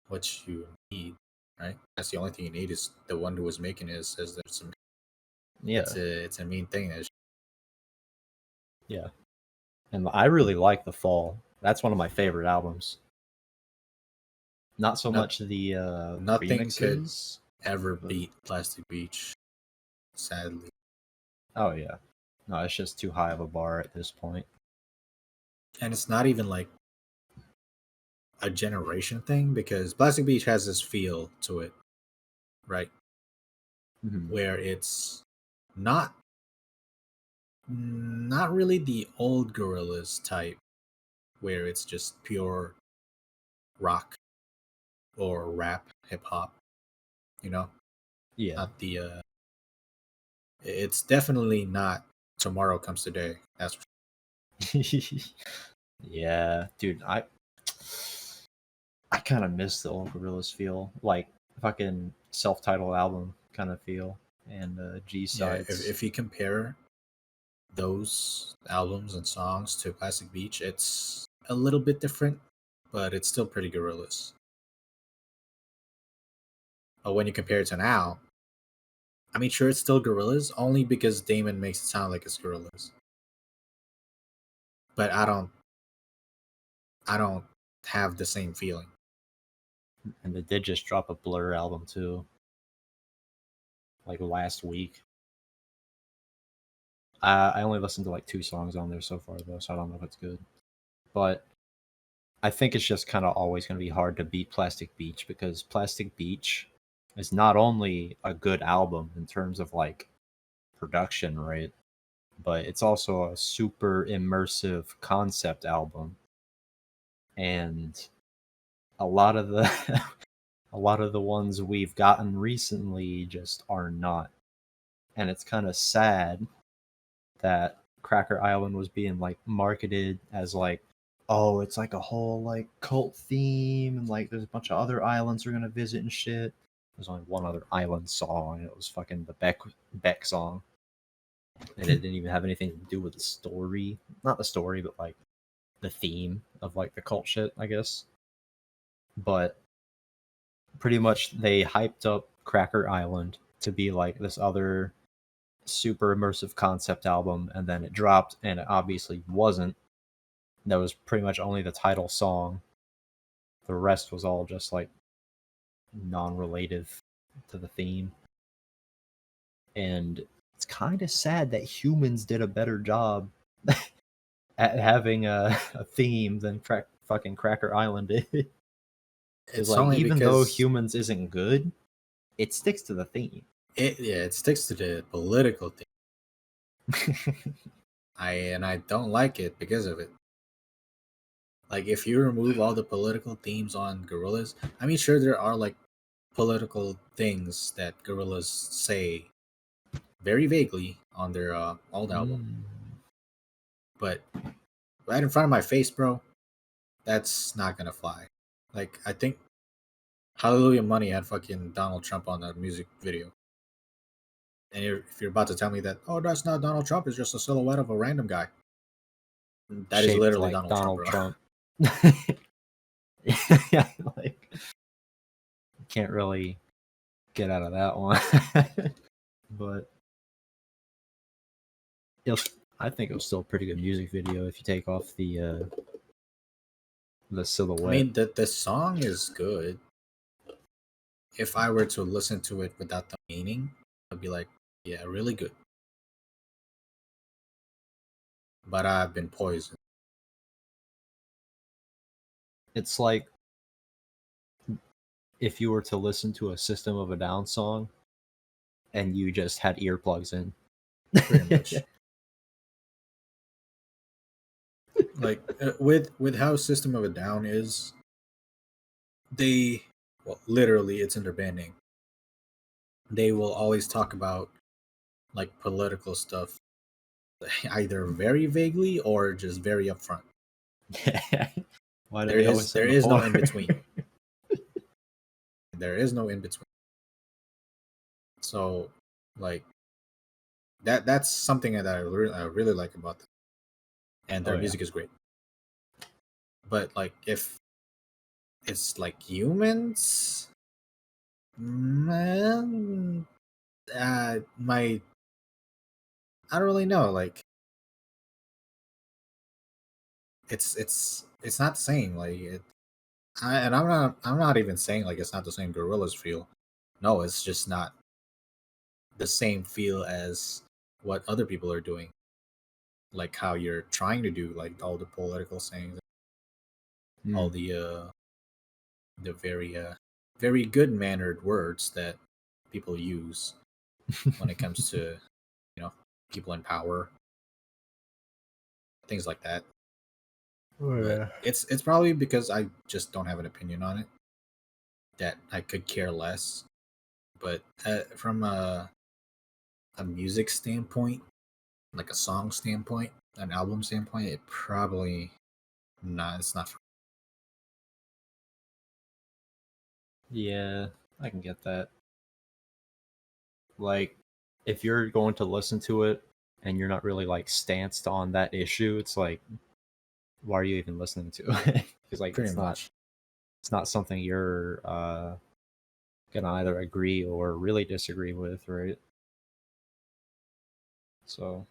what you need, right? That's the only thing you need is the one who was making it says there's some. yeah, It's a mean thing. yeah. And I really like The Fall. That's one of my favorite albums. Not so Not much the nothing could remixes, ever but beat Plastic Beach. Sadly, oh yeah, no, it's just too high of a bar at this point. and it's not even like a generation thing because Plastic Beach has this feel to it, right? Mm-hmm. Where it's not not really the old Gorillas type, where it's just pure rock or rap, hip hop. You know, Yeah, not the. It's definitely not Tomorrow Comes Today. That's for yeah, dude. I kind of miss the old Gorillaz feel, like fucking self-titled album kind of feel, and G sure. Yeah. sides. If you compare those albums and songs to Plastic Beach, it's a little bit different, but it's still pretty Gorillas. But when you compare it to now, I mean, sure, it's still Gorillas, only because Damon makes it sound like it's Gorillas. But I don't have the same feeling. And they did just drop a Blur album too, like last week. I only listened to like 2 songs on there so far though, so I don't know if it's good. But I think it's just kind of always going to be hard to beat Plastic Beach because Plastic Beach is not only a good album in terms of like production, right? But it's also a super immersive concept album. And a lot of the a lot of the ones we've gotten recently just are not. And it's kind of sad that Cracker Island was being like marketed as like, oh, it's like a whole like cult theme and like there's a bunch of other islands we're gonna visit and shit. There's only one other island song, and it was fucking the Beck song, and it didn't even have anything to do with the story. Not the story, but like the theme of like the cult shit, I guess. But pretty much they hyped up Cracker Island to be like this other super immersive concept album, and then it dropped, and it obviously wasn't. That was pretty much only the title song. The rest was all just like non-relative to the theme, and it's kind of sad that Humans did a better job at having a theme than fucking Cracker Island did. Because It's like only even though because humans isn't good, it sticks to the theme. it sticks to the political thing. I don't like it because of it. Like if you remove all the political themes on gorillas, I mean sure there are like political things that gorillas say very vaguely on their old album, Mm. but right in front of my face, bro, that's not gonna fly. Like I think Hallelujah Money had fucking Donald Trump on that music video. And if you're about to tell me that, oh, that's not Donald Trump, it's just a silhouette of a random guy. That is Shaped literally like Donald Trump, Donald bro. Trump. Yeah, like can't really get out of that one. But I think it was still a pretty good music video if you take off the I silhouette. mean, the song is good. If I were to listen to it without the meaning, I'd be like, yeah, really good. But I've been poisoned. It's like if you were to listen to a System of a Down song and you just had earplugs in. Pretty much. Like with how System of a Down is, they well literally it's in their band name. They will always talk about like political stuff, either very vaguely or just very upfront. Why do they always There have the is no polar? in between. There is no in between. So like that's something that I really like about them, and Oh their yeah. music is great. But like if it's like humans, man, my I don't really know. Like it's not the same. Like and I'm not even saying like it's not the same gorillas feel. No, it's just not the same feel as what other people are doing. Like how you're trying to do like all the political sayings, all Mm. the very good mannered words that people use when it comes to people in power, things like that. Oh But yeah. it's probably because I just don't have an opinion on it, that I could care less. But from a music standpoint, like a song standpoint, an album standpoint, it probably not. It's not. Yeah, I can get that. Like, if you're going to listen to it and you're not really like stanced on that issue, it's like, why are you even listening to it? Because like Pretty much. it's not something you're gonna either agree or really disagree with, right? So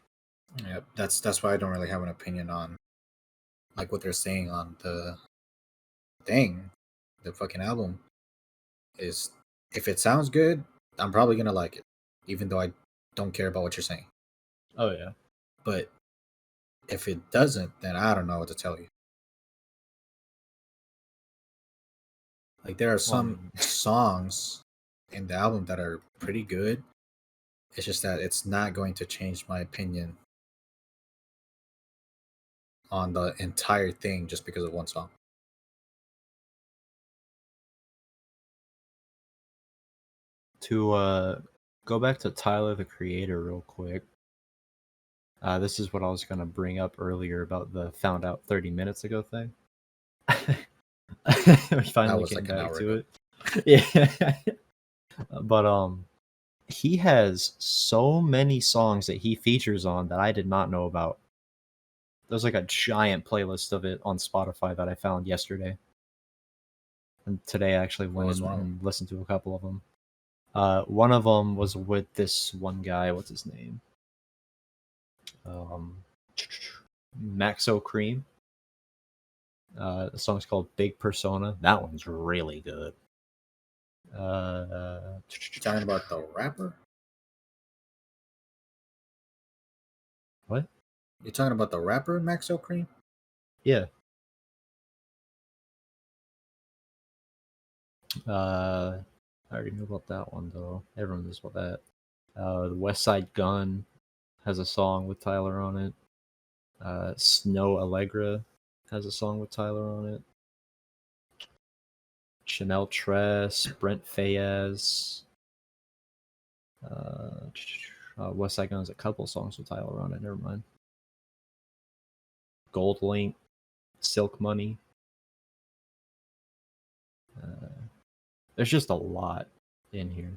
Yeah, that's why I don't really have an opinion on like what they're saying on the thing, the fucking album. Is if it sounds good, I'm probably gonna like it, even though I don't care about what you're saying. oh yeah. But if it doesn't, then I don't know what to tell you. Like there are Well, I some mean, songs in the album that are pretty good. It's just that it's not going to change my opinion on the entire thing just because of one song. to go back to Tyler the Creator real quick. This is what I was gonna bring up earlier about the found out 30 minutes ago thing. We That finally was came like an back hour to ago. it. Yeah. But he has so many songs that he features on that I did not know about. There's like a giant playlist of it on Spotify that I found yesterday. And today I actually What went was in one of them? and listened to a couple of them. One of them was with this one guy. What's his name? Um, Maxo Cream. The song's called Big Persona. That one's really good. You talking about the rapper? What? You talking about the rapper Maxo Cream? Yeah. I already knew about that one though. Everyone knows about that. The West Side Gun has a song with Tyler on it. Snow Allegra has a song with Tyler on it. Chanel Tress, Brent Fayez. West Side Gun has a couple songs with Tyler on it. Never mind. Gold Link, Silk Money. There's just a lot in here.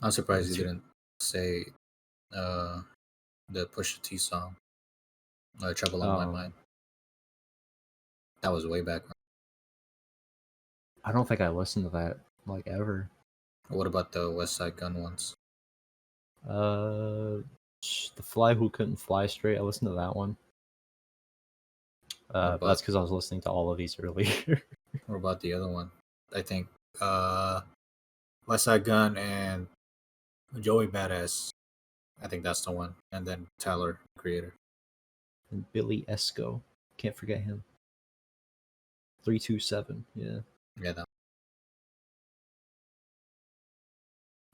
I'm surprised you didn't say the Pusha T song, "Trouble on My Mind." That was way back. I don't think I listened to that like ever. What about the West Side Gun ones? The Fly Who Couldn't Fly Straight. I listened to that one. But that's because I was listening to all of these earlier. What about the other one? I think West Side Gun and Joey Badass. I think that's the one. And then Tyler, Creator. And Billy Esco. Can't forget him. 327. Yeah. Yeah, that.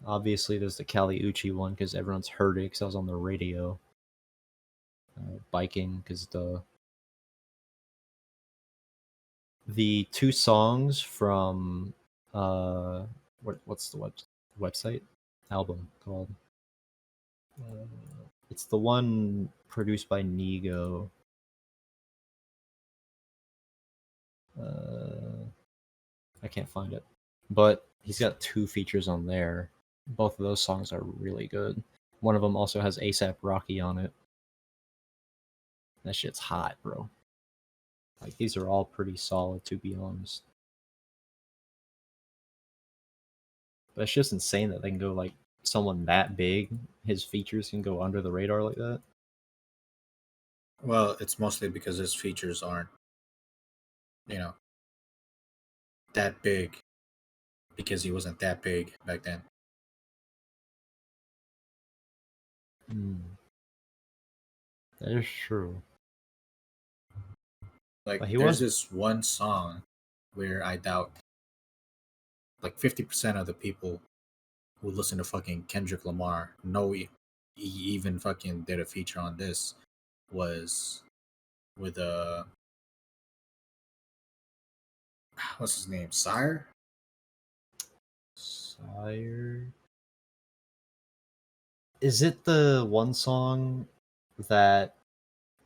Obviously, there's the Kali Uchi one because everyone's heard it because I was on the radio. Biking because the two songs from what's the website album called? It's the one produced by Nigo. I can't find it, but he's got two features on there. Both of those songs are really good. One of them also has ASAP Rocky on it. That shit's hot, bro. Like, these are all pretty solid, to be honest. But it's just insane that they can go, like, someone that big, his features can go under the radar like that. Well, it's mostly because his features aren't, that big, because he wasn't that big back then. That is true. Like, there's this one song where I doubt like 50% of the people who listen to fucking Kendrick Lamar know he even fucking did a feature on this, was with what's his name? Sire? Is it the one song that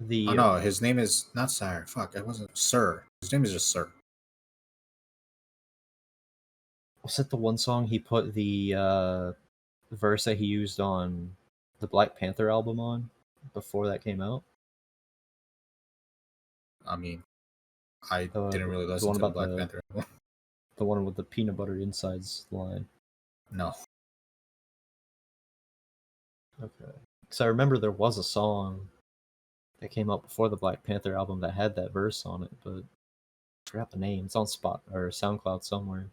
Oh no, his name is not Sire. Fuck, it wasn't Sir. His name is just Sir. Was it the one song he put the verse that he used on the Black Panther album on before that came out? I mean, I didn't really listen to the Black Panther album. The one with the peanut butter insides line. No. Okay. Because I remember there was a song that came out before the Black Panther album that had that verse on it, but I forgot the name. It's on Spot or SoundCloud somewhere.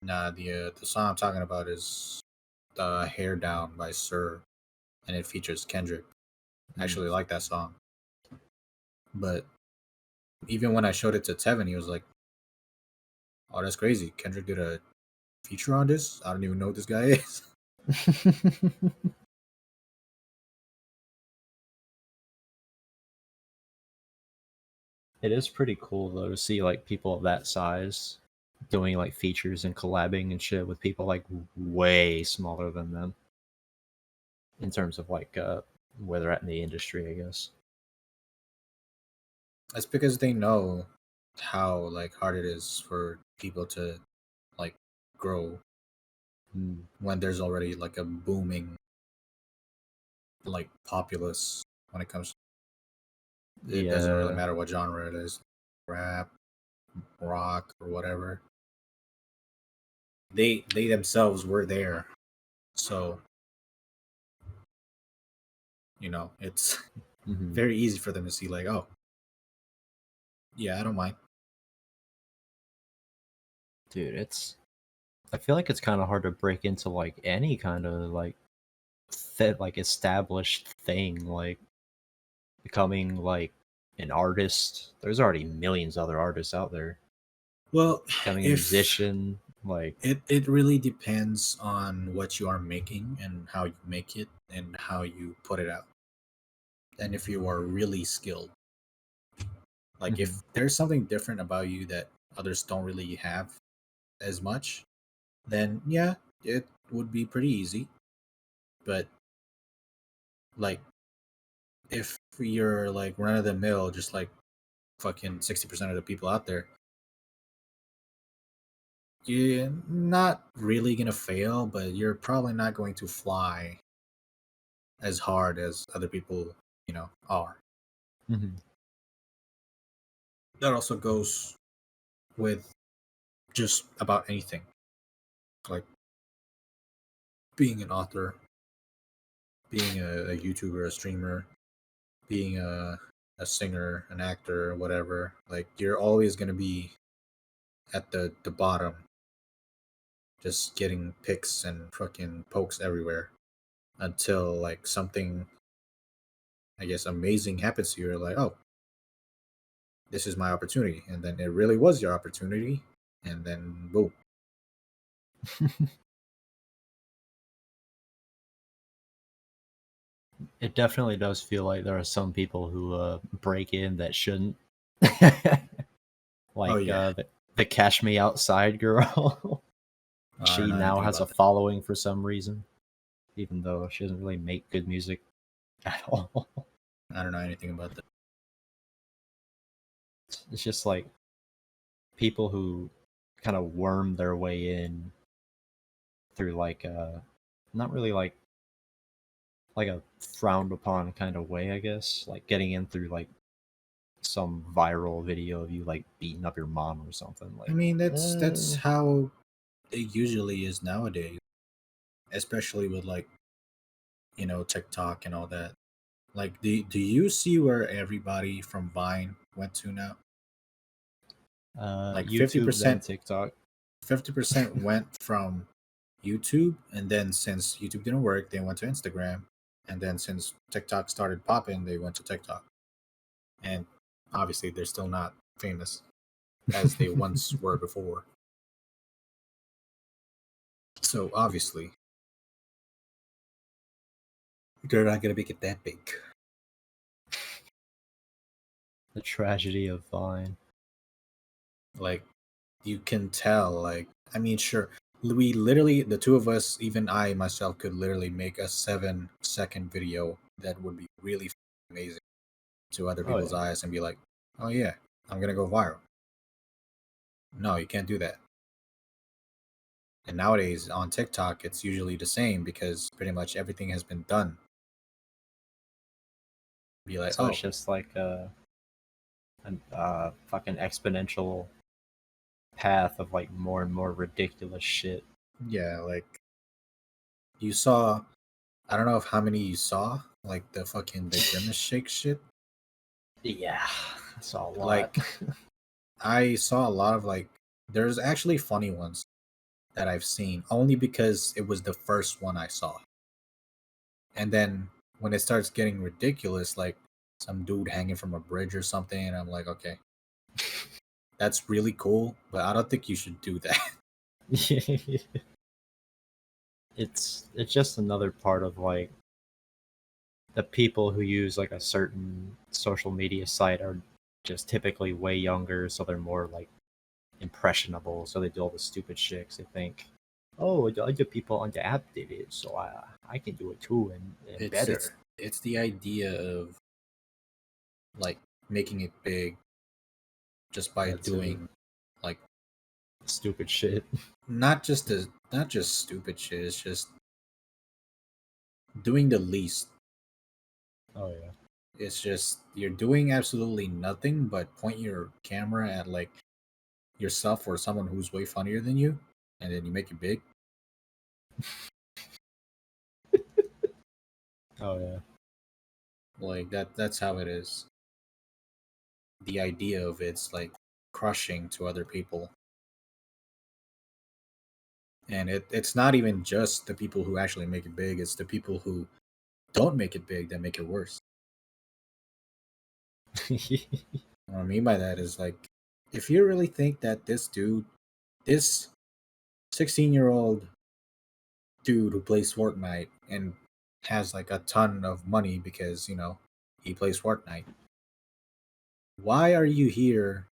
Nah, the song I'm talking about is "Hair Down" by Sir, and it features Kendrick. I actually like that song, but even when I showed it to Tevin, he was like, "Oh, that's crazy! Kendrick did a feature on this. I don't even know what this guy is." It is pretty cool though to see like people of that size doing like features and collabing and shit with people like way smaller than them in terms of like where they're at in the industry, I guess. That's because they know how like hard it is for people to like grow when there's already like a booming like populace when it comes. It doesn't really matter what genre it is, rap, rock, or whatever. They themselves were there, so it's very easy for them to see like, oh, yeah, I don't mind. Dude, I feel like it's kind of hard to break into like any kind of like established thing, like becoming like an artist. There's already millions of other artists out there. Well, Becoming a if musician, like, it really depends on what you are making and how you make it and how you put it out. And if you are really skilled, like mhm. if there's something different about you that others don't really have as much, then yeah, it would be pretty easy. But like if you're like run of the mill, just like fucking 60% of the people out there, you're not really gonna fail, but you're probably not going to fly as hard as other people, are. Mhm. That also goes with just about anything, like being an author, being a YouTuber, a streamer, being a singer, an actor, whatever. Like you're always gonna be at the bottom, just getting picks and fucking pokes everywhere until like something, I guess, amazing happens to you. You're like, oh, this is my opportunity, and then it really was your opportunity, and then boom. It definitely does feel like there are some people who break in that shouldn't. Oh Like yeah, the Cash Me Outside girl. I don't She know now anything has a about that. following for some reason, even though she doesn't really make good music at all. I don't know anything about that. It's just like people who kind of worm their way in through like not really like a frowned upon kind of way, I guess. Like getting in through like some viral video of you like beating up your mom or something. I Like, mean, that's how it usually is nowadays, especially with like TikTok and all that. Like, do you see where everybody from Vine went to now? Like YouTube then TikTok. 50% went from YouTube, and then since YouTube didn't work, they went to Instagram, and then since TikTok started popping, they went to TikTok. And obviously, they're still not famous as they once were before. So obviously, they're not gonna make it that big. The tragedy of Vine. Like you can tell. Like I mean, sure, we literally the two of us, even I myself, could literally make a 7-second video that would be really amazing to other Oh people's yeah. eyes and be like, oh yeah, I'm gonna go viral. No, you can't do that. And nowadays on TikTok, it's usually the same because pretty much everything has been done. Be like, So it's oh just like a fucking exponential path of like more and more ridiculous shit. yeah, like you saw. I don't know if how many you saw, like the grimace shake shit. Yeah, I saw a lot. Like I saw a lot of like there's actually funny ones that I've seen only because it was the first one I saw. And then when it starts getting ridiculous, like some dude hanging from a bridge or something, and I'm like, okay, that's really cool, but I don't think you should do that. It's just another part of like the people who use like a certain social media site are just typically way younger, so they're more like impressionable. So they do all the stupid shit 'cause they think, oh, the other people on the app did it, so I can do it too and it's better. it's it's the idea of like making it big just by That too. doing like Stupid shit. not just stupid shit, it's just doing the least. Oh yeah. It's just you're doing absolutely nothing but point your camera at like yourself or someone who's way funnier than you, and then you make it big. Oh yeah. Like that's how it is. The idea of it's like crushing to other people. And it's not even just the people who actually make it big, it's the people who don't make it big that make it worse. What I mean by that is like, if you really think that this 16-year-old dude who plays Fortnite and has like a ton of money because, he plays Fortnite, why are you here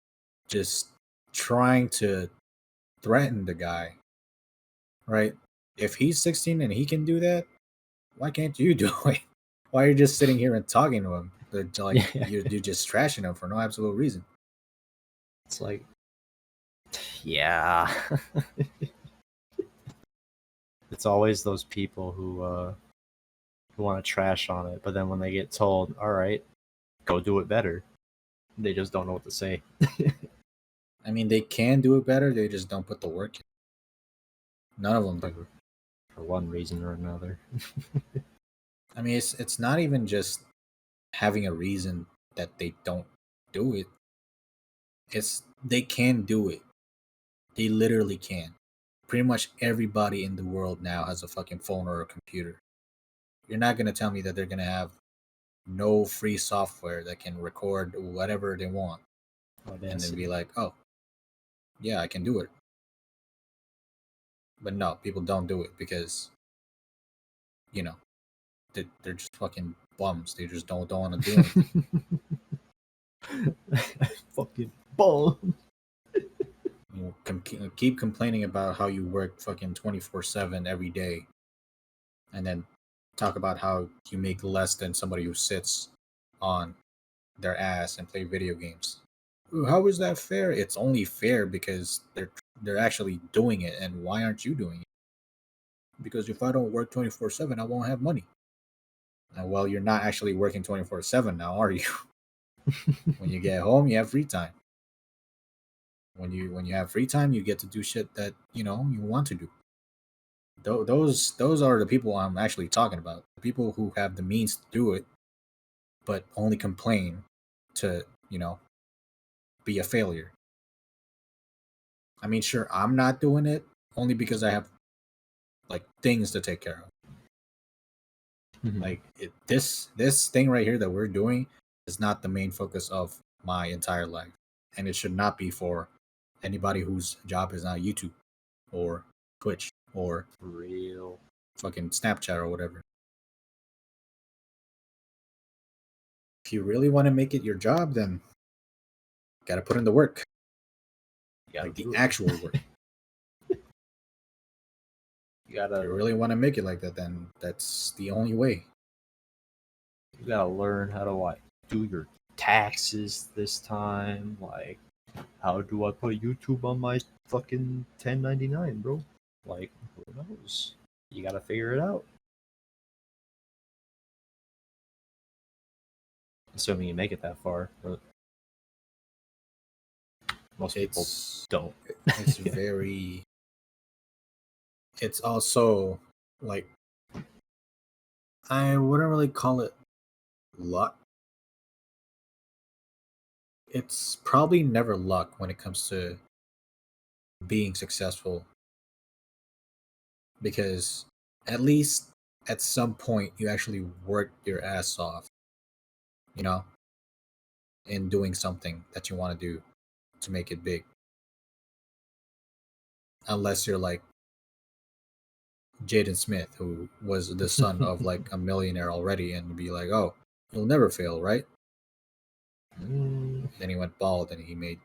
just trying to threaten the guy, right? If he's 16 and he can do that, why can't you do it? Why are you just sitting here and talking to him? Like Yeah. you're just trashing him for no absolute reason. It's like, yeah. It's always those people who want to trash on it, but then when they get told, "All right, go do it better," they just don't know what to say. I mean, they can do it better. They just don't put the work in. None of them for, do. for one reason or another. I mean, it's not even just having a reason that they don't do it. It's they can do it. They literally can. Pretty much everybody in the world now has a fucking phone or a computer. You're not gonna tell me that they're gonna have no free software that can record whatever they want and then be Audacity. like, oh, yeah, I can do it. But no, people don't do it because, you know, they're just fucking bums. They just don't want to do anything. Fucking bum. Keep complaining about how you work fucking 24/7 every day, and then talk about how you make less than somebody who sits on their ass and play video games. Ooh, how is that fair? It's only fair because they're actually doing it, and why aren't you doing it? Because if I don't work 24/7, I won't have money. And well, you're not actually working 24/7 now, are you? When you get home, you have free time. When you have free time, you get to do shit that you want to do. Those are the people I'm actually talking about. The people who have the means to do it, but only complain to be a failure. I mean, sure, I'm not doing it only because I have like things to take care of. Like this thing right here that we're doing is not the main focus of my entire life, and it should not be for anybody whose job is not YouTube or Twitch or Real. fucking Snapchat or whatever. If you really want to make it your job, then got to put in the work, You gotta like the do it. actual work. You If you gotta really want to make it like that, then that's the only way. you gotta learn how to like do your taxes this time. Like, how do I put YouTube on my fucking 1099, bro? Like, who knows? You gotta figure it out. Assuming you make it that far, but most people It's don't. it's Yeah. very. It's also like I wouldn't really call it luck. It's probably never luck when it comes to being successful because at least at some point you actually work your ass off, you know, in doing something that you want to do to make it big. Unless you're like Jaden Smith, who was the son of like a millionaire already, and be like, oh, you'll never fail, right? Mm. Then he went bald and he made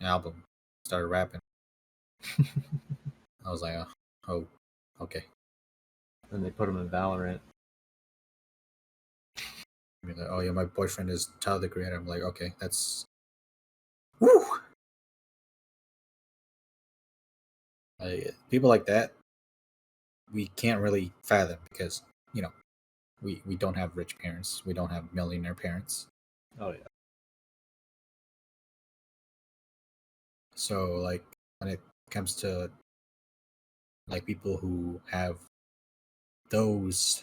an album, started rapping. I was like, oh, okay. And they put him in Valorant. Like, oh yeah, my boyfriend is Tyler the Creator. I'm like, okay, that's woo. People like that, we can't really fathom because we don't have rich parents, we don't have millionaire parents. Oh yeah. So like when it comes to like people who have those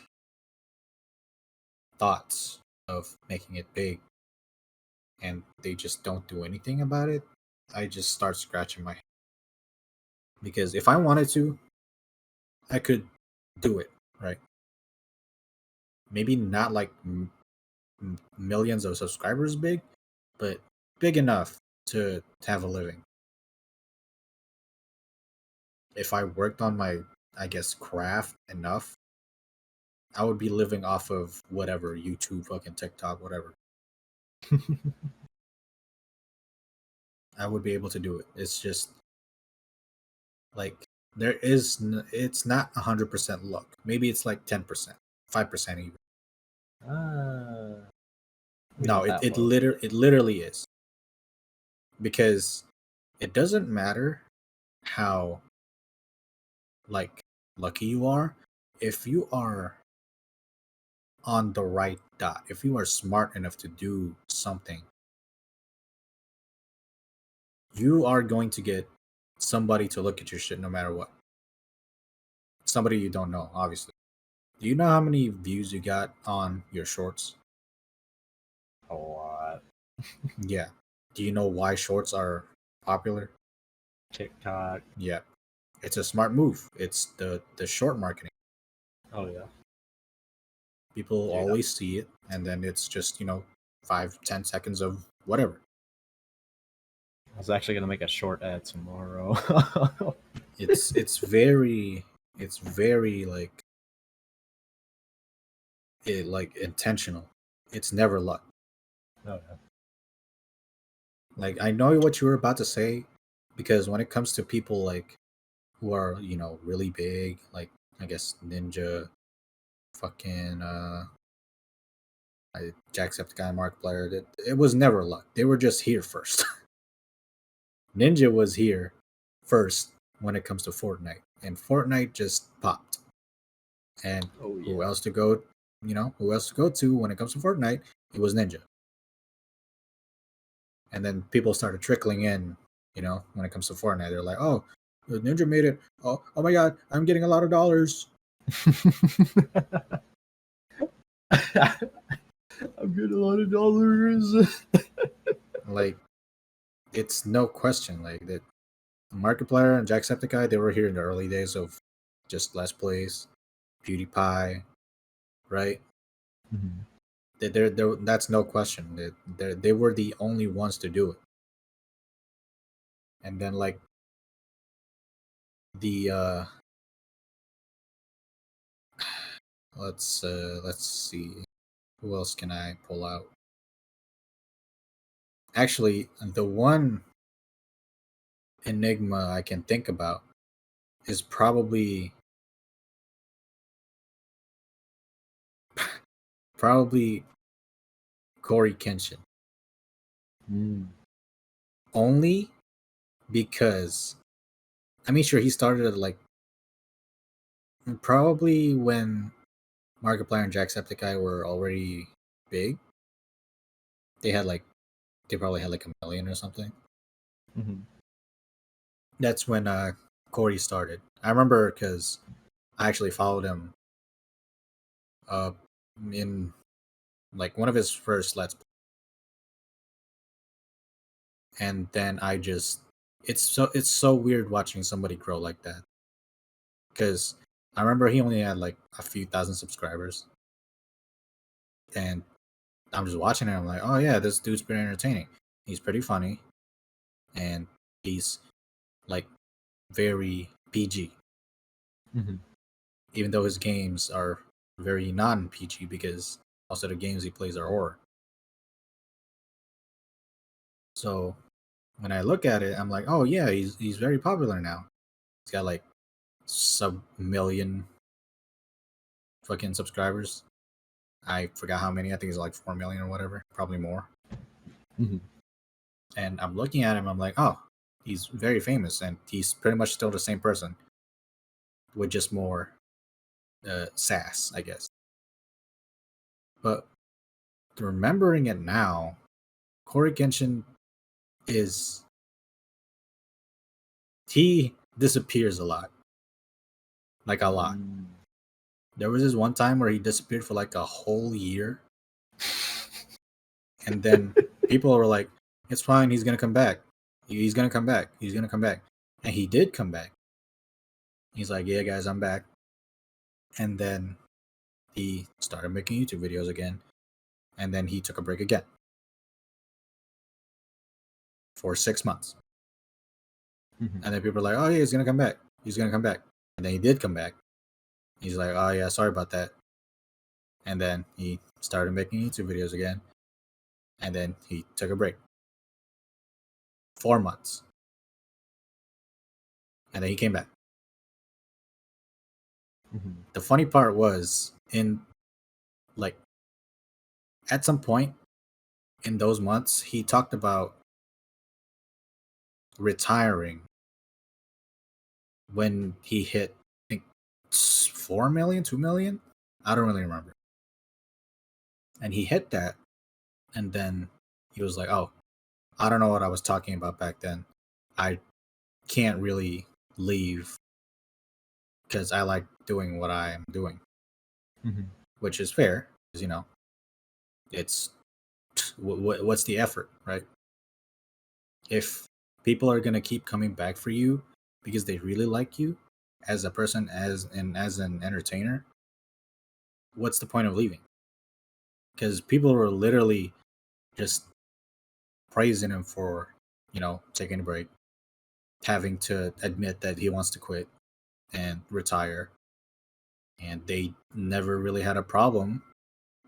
thoughts of making it big and they just don't do anything about it, I just start scratching my head. Because if I wanted to, I could do it, right? Maybe not like millions of subscribers big, but big enough to have a living. If I worked on my, I guess, craft enough, I would be living off of whatever, YouTube, fucking TikTok, whatever. I would be able to do it. It's just like it's not 100% luck. Maybe it's like 10%, 5% even. Ah, we No, not it that it low. it literally is, because it doesn't matter how like lucky you are. If you are on the right dot, if you are smart enough to do something, you are going to get somebody to look at your shit no matter what. Somebody you don't know, obviously. Do you know how many views you got on your shorts? A lot. Yeah. Do you know why shorts are popular? TikTok. Yeah. It's a smart move. It's the short marketing. Oh yeah. People Yeah. always see it, and then it's just 5-10 seconds of whatever. I was actually gonna make a short ad tomorrow. It's very like intentional. It's never luck. Oh yeah. Like, I know what you were about to say, because when it comes to people like who are really big, like I guess Ninja, fucking Jacksepticeye, Markiplier, it was never luck. They were just here first. Ninja was here first when it comes to Fortnite, and Fortnite just popped. And Oh who yeah. else to go? Who else to go to when it comes to Fortnite? It was Ninja. And then people started trickling in. When it comes to Fortnite, they're like, "Oh, Ninja made it! Oh my God, I'm getting a lot of dollars." I'm getting a lot of dollars. Like, it's no question. Like that, Markiplier and Jacksepticeye, they were here in the early days of just Let's Plays, PewDiePie, right? Mhm. That's no question. They were the only ones to do it. And then like the let's see, who else can I pull out? Actually, the one enigma I can think about is probably Corey Kenshin. Mm. Only because, I mean, sure, he started at like probably when Markiplier and Jacksepticeye were already big. They had like they probably had like 1 million or something. Mhm. That's when Corey started. I remember because I actually followed him uh in like one of his first Let's Play, and then I just it's so weird watching somebody grow like that, because I remember he only had like a few thousand subscribers, and I'm just watching it. I'm like, oh yeah, this dude's pretty entertaining. He's pretty funny, and he's like very PG, Mhm. even though his games are very non PG because most of the games he plays are horror. So when I look at it, I'm like, oh yeah, he's very popular now. He's got like sub million fucking subscribers. I forgot how many. I think it's like 4 million or whatever, probably more. Mhm. And I'm looking at him. I'm like, oh, he's very famous, and he's pretty much still the same person with just more sass, I guess. But remembering it now, Corey Genshin is he disappears a lot, like a lot. Mm. There was this one time where he disappeared for like a whole year, and then people were like, "It's fine. He's gonna come back. He's gonna come back. He's gonna come back." And he did come back. He's like, "Yeah, guys, I'm back." And then he started making YouTube videos again, and then he took a break again. for 6 months. Mhm. And then people are like, oh, yeah, he's going to come back. He's going to come back. And then he did come back. He's like, oh, yeah, sorry about that. And then he started making YouTube videos again. And then he took a break. 4 months. And then he came back. Mhm. The funny part was, at some point in those months, he talked about retiring when he hit, I think, 4 million, 2 million. I don't really remember. And he hit that. And then he was like, oh, I don't know what I was talking about back then. I can't really leave because I like doing what I'm doing, Mhm. which is fair because, it's what's the effort, right? If people are going to keep coming back for you because they really like you as a person, as an entertainer, what's the point of leaving? Because people were literally just praising him for, taking a break, having to admit that he wants to quit and retire, and they never really had a problem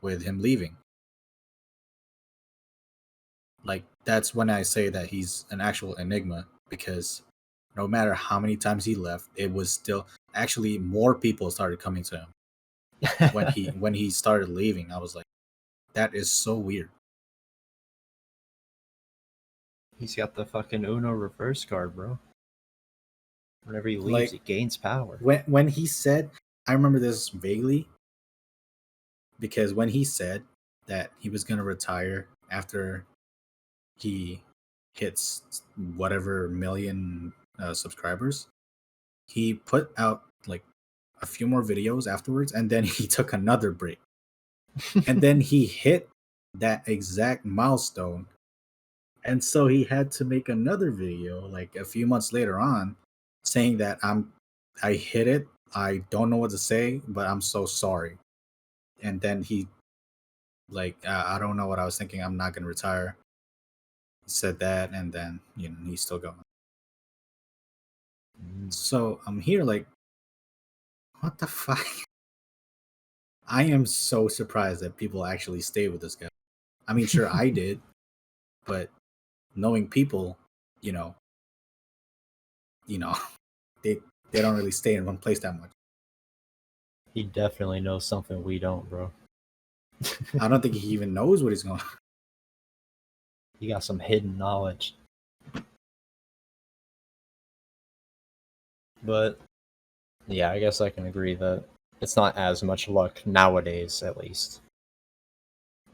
with him leaving. Like, that's when I say that he's an actual enigma, because no matter how many times he left, it was still actually more people started coming to him when he started leaving. I was like, that is so weird. He's got the fucking Uno reverse card, bro. Whenever he leaves, Like, he gains power. when he said, I remember this vaguely, because when he said that he was going to retire after he hits whatever million subscribers, he put out like a few more videos afterwards, and then he took another break. And then he hit that exact milestone, and so he had to make another video like a few months later on, saying that I hit it, I don't know what to say, but I'm so sorry. And then he, like, I don't know what I was thinking, I'm not gonna retire. He said that, and then he's still going. Mm. So I'm here like, what the fuck? I am so surprised that people actually stay with this guy. I mean, sure, I did, but knowing people, you know, you know, they they don't really stay in one place that much. He definitely knows something we don't, bro. I don't think he even knows what he's going. He got some hidden knowledge. But yeah, I guess I can agree that it's not as much luck nowadays, at least.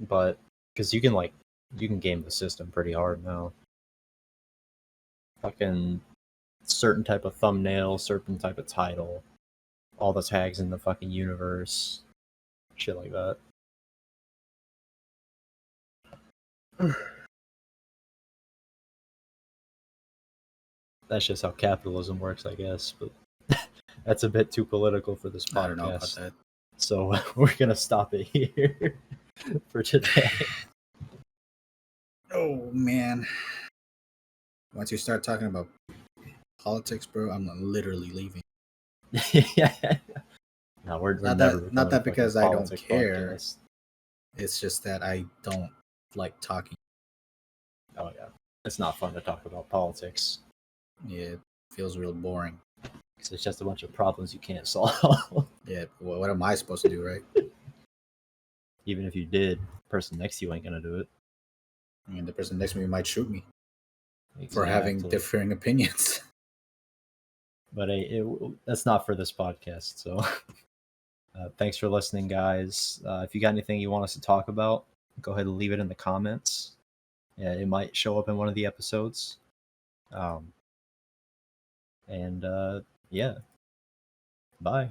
But because you can game the system pretty hard now. Fucking certain type of thumbnail, certain type of title, all the tags in the fucking universe, shit like that. That's just how capitalism works, I guess. But that's a bit too political for this I don't know about podcast. that. So we're gonna stop it here for today. Oh man, once you start talking about politics, bro, I'm literally leaving. Yeah. No, we're never Not becoming a that fucking because I don't politics care. podcast. It's just that I don't like talking. Oh yeah, it's not fun to talk about politics Yeah, it feels real boring. because it's just a bunch of problems you can't solve. Yeah, what am I supposed to do, right? Even if you did, the person next to you ain't gonna do it. I mean, the person next to me might shoot me for having Exactly. differing opinions. But that's not for this podcast. So thanks for listening, guys. If you got anything you want us to talk about, go ahead and leave it in the comments. Yeah, it might show up in one of the episodes. And yeah, bye.